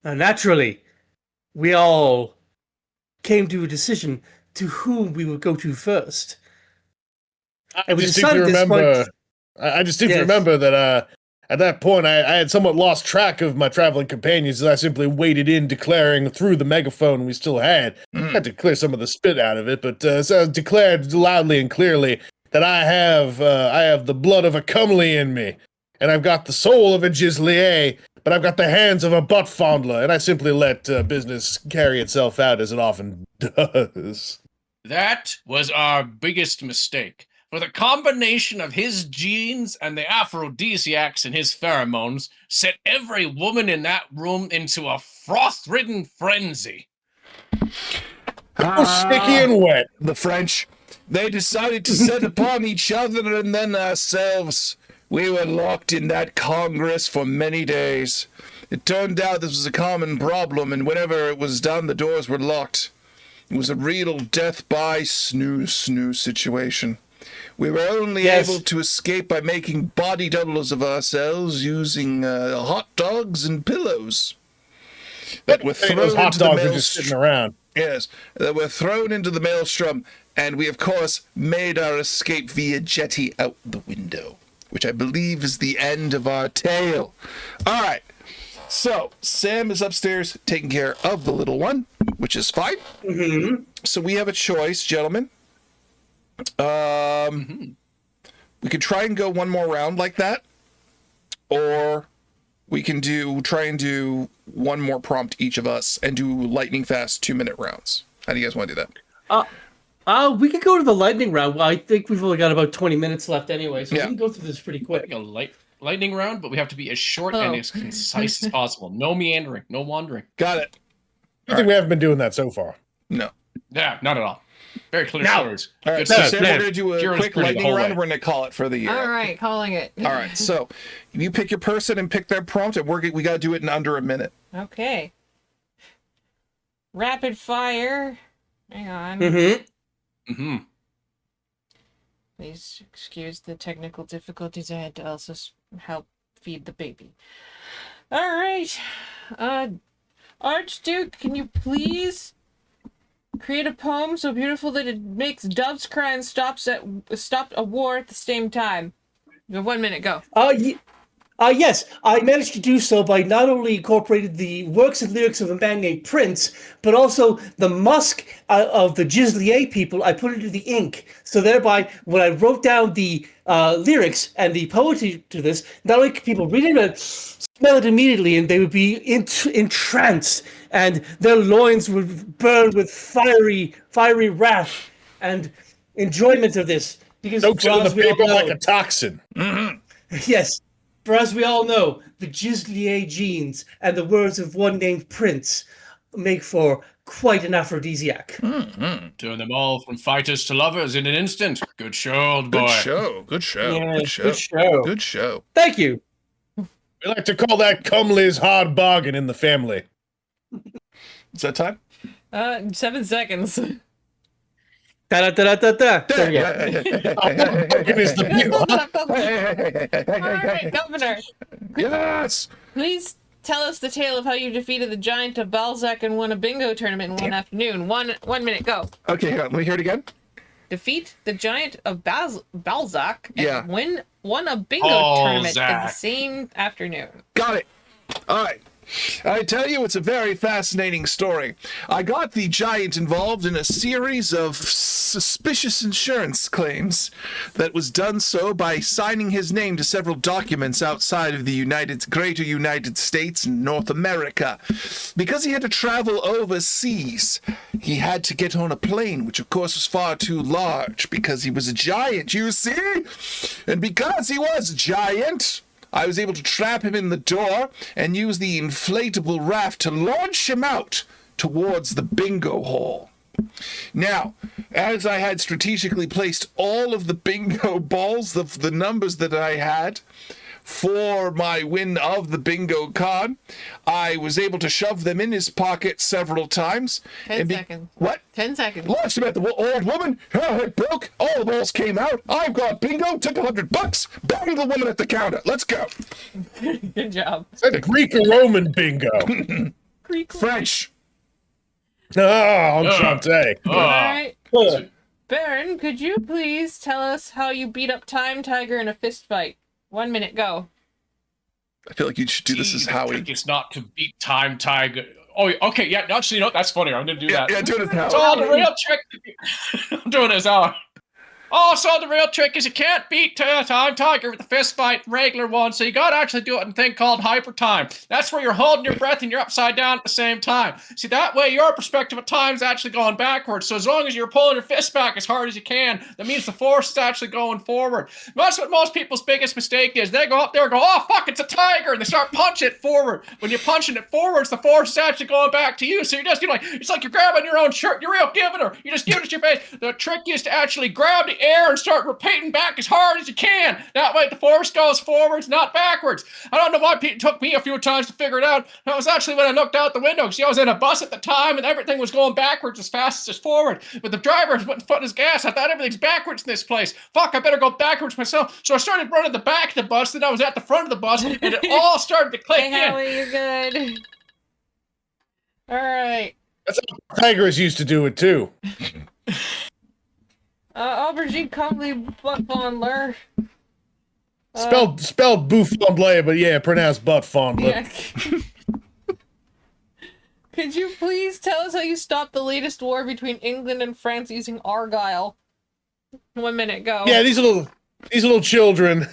Now, naturally, we all came to a decision to whom we would go to first. And we decided at this point... I distinctly Yes. remember that at that point I had somewhat lost track of my traveling companions as I simply waded in declaring through the megaphone we still had. Had to clear some of the spit out of it, but so I declared loudly and clearly that I have the blood of a comely in me, and I've got the soul of a gislier, but I've got the hands of a butt fondler, and I simply let business carry itself out as it often does. That was our biggest mistake. For the combination of his genes and the aphrodisiacs in his pheromones set every woman in that room into a froth-ridden frenzy. Sticky and wet. The French, they decided to set upon each other and then ourselves. We were locked in that Congress for many days. It turned out this was a common problem, and whenever it was done, the doors were locked. It was a real death by snooze situation. We were only able to escape by making body doubles of ourselves using hot dogs and pillows that were thrown Those hot into the dogs are just sitting around. Yes, that were thrown into the maelstrom, and we, of course, made our escape via jetty out the window, which I believe is the end of our tale. All right, so Sam is upstairs taking care of the little one, which is fine. So we have a choice, gentlemen. We could try and go one more round like that, or we can try and do one more prompt each of us and do lightning fast 2-minute rounds. How do you guys want to do that? We could go to the lightning round. Well, I think we've only got about 20 minutes left anyway, so we can go through this pretty quick. Like a lightning round, but we have to be as short and as concise as possible. No meandering, no wandering. Got it. I think we haven't been doing that so far. No. Yeah, not at all. Very clear stories. All right, Good so stuff. Sam, we're going to do a Kieran's quick pretty the lightning whole round. way. We're going to call it for the year. All right, calling it. All right, so you pick your person and pick their prompt, and we got to do it in under a minute. Okay. Rapid fire. Hang on. Mm-hmm. Please excuse the technical difficulties. I had to also help feed the baby. All right. Archduke, can you please create a poem so beautiful that it makes doves cry and stop a war at the same time? You have 1 minute, go. Yes, I managed to do so by not only incorporating the works and lyrics of a man named Prince, but also the musk of the Gislier people. I put into the ink, so thereby, when I wrote down the lyrics and the poetry to this, not only could people read it, but smell it immediately, and they would be entranced, and their loins would burn with fiery wrath and enjoyment of this. Because Soaks for into us, the we all paper know- like a toxin. Yes, for as we all know, the Gislier genes and the words of one named Prince make for quite an aphrodisiac. Turn them all from fighters to lovers in an instant. Good show, old boy. Good show. Good show. Yeah, Good show. good show. Good show. Thank you. We like to call that comely's hard bargain in the family. Is that time? 7 seconds. Da-da-da-da-da-da. There we go. Bargain is the deal, huh? All right, Governor. Yes. Please tell us the tale of how you defeated the giant of Balzac and won a bingo tournament in one afternoon. 1 minute, go. Okay, hang on. Let me hear it again. Defeat the giant of Balzac and Yeah. won a bingo tournament in the same afternoon. Got it. All right. I tell you, it's a very fascinating story. I got the giant involved in a series of suspicious insurance claims that was done so by signing his name to several documents outside of the greater United States and North America. Because he had to travel overseas, he had to get on a plane, which of course was far too large because he was a giant, you see? And because he was a giant, I was able to trap him in the door and use the inflatable raft to launch him out towards the bingo hall. Now, as I had strategically placed all of the bingo balls, the numbers that I had, for my win of the bingo con, I was able to shove them in his pocket several times. 10 seconds. What? 10 seconds. Launched him at the old woman. Her head broke. All the balls came out. I've got bingo. Took $100. Banged the woman at the counter. Let's go. Good job. Is that Greek or Roman bingo? Greek. French. Oh, enchanté. All right. Baron, could you please tell us how you beat up Time Tiger in a fist fight? 1 minute, go. I feel like you should do this as The Howie. trick is not to beat Time Tiger. Oh, okay, yeah. Actually, you know what? That's funny. I'm gonna do that. Yeah, do it as Howie. So the real trick. I'm doing this now. Oh, so the real trick is you can't beat Time Tiger with a fist fight, regular one. So you gotta actually do it in a thing called hyper time. That's where you're holding your breath and you're upside down at the same time. See, that way your perspective of time's actually going backwards. So as long as you're pulling your fist back as hard as you can, that means the force is actually going forward. That's what most people's biggest mistake is. They go up there and go, oh fuck, it's a tiger, and they start punching it forward. When you're punching it forwards, the force is actually going back to you. So you're like, it's like you're grabbing your own shirt. You're real giving her. You just give it to your face. The trick is to actually grab the air and start repeating back as hard as you can. That way the force goes forwards, not backwards. I don't know why it took me a few times to figure it out. That was actually when I looked out the window. See, I was in a bus at the time and everything was going backwards as fast as forward. But the driver was putting foot in his gas. I thought everything's backwards in this place. Fuck, I better go backwards myself. So I started running the back of the bus, then I was at the front of the bus, and it all started to click Hey, in. Howie, you're good. All right. That's how tigers used to do it too. Aubergine Comley Buttfondler. Spelled Bouffondlé, but yeah, pronounced butt fondler. Yeah. Could you please tell us how you stopped the latest war between England and France using Argyle? 1 minute, go. Yeah, these little children,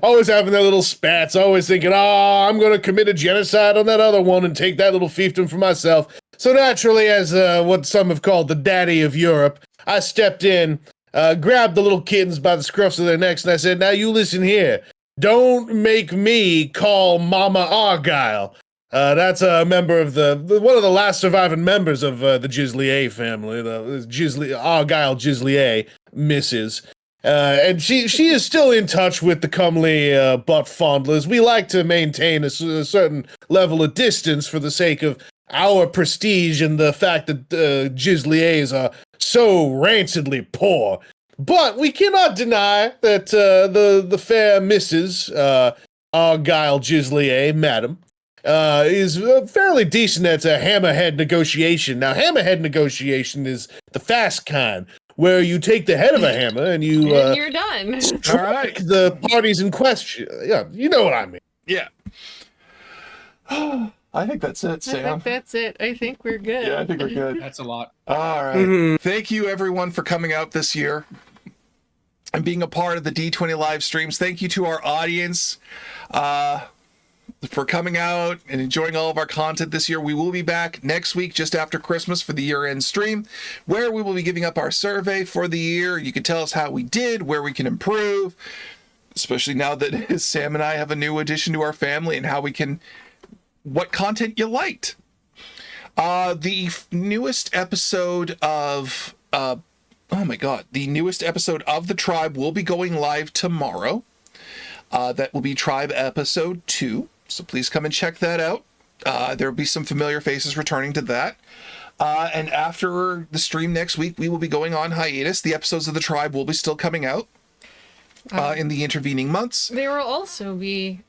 always having their little spats, always thinking, oh, I'm going to commit a genocide on that other one and take that little fiefdom for myself. So naturally, as what some have called the daddy of Europe, I stepped in, grabbed the little kittens by the scruffs of their necks, and I said, now you listen here. Don't make me call Mama Argyle. That's a member of one of the last surviving members of the Gislier family, the Argyle Gislier, Mrs. And she is still in touch with the comely butt fondlers. We like to maintain a certain level of distance for the sake of our prestige and the fact that Gisliers are so rancidly poor. But we cannot deny that the fair Mrs. Argyle Gislier, madam, is fairly decent at a hammerhead negotiation. Now, hammerhead negotiation is the fast kind, where you take the head of a hammer and you And you're done. All right. the parties in question. Yeah, you know what I mean. Yeah. I think that's it, I Sam. think that's it. I think we're good. Yeah, I think we're good. That's a lot. All right. Mhm. Thank you, everyone, for coming out this year and being a part of the D20 live streams. Thank you to our audience for coming out and enjoying all of our content this year. We will be back next week, just after Christmas, for the year-end stream, where we will be giving up our survey for the year. You can tell us how we did, where we can improve, especially now that Sam and I have a new addition to our family, and how we can, what content you liked. The newest episode of the newest episode of The Tribe will be going live tomorrow. That will be Tribe episode 2. So please come and check that out. There will be some familiar faces returning to that. And after the stream next week, we will be going on hiatus. The episodes of The Tribe will be still coming out in the intervening months. There will also be,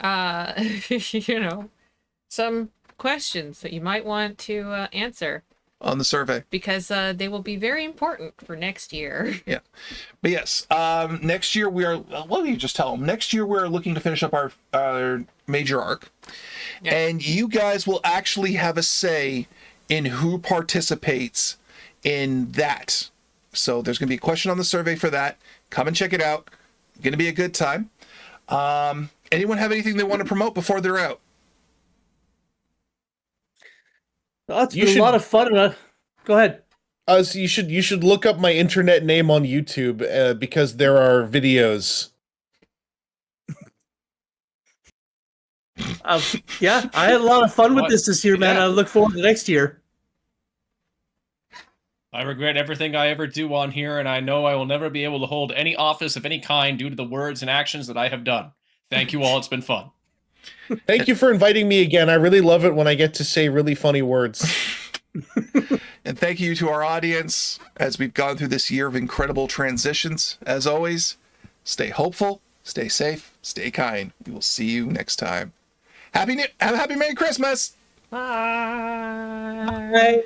some questions that you might want to answer On the survey. because they will be very important for next year. Yeah. But yes, next year we are, what do you just tell them? Next year we're looking to finish up our major arc. Yeah. And you guys will actually have a say in who participates in that. So there's going to be a question on the survey for that. Come and check it out. Going to be a good time. Anyone have anything they want to promote before they're out? Oh, it's You been should- a lot of fun. Go ahead. So you should look up my internet name on YouTube because there are videos. Yeah, I had a lot of fun with What? this year, man. Yeah. I look forward to next year. I regret everything I ever do on here, and I know I will never be able to hold any office of any kind due to the words and actions that I have done. Thank you all. It's been fun. Thank you for inviting me again. I really love it when I get to say really funny words. And thank you to our audience as we've gone through this year of incredible transitions. As always, stay hopeful, stay safe, stay kind. We will see you next time. Have a happy Merry Christmas! Bye.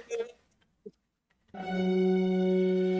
Bye.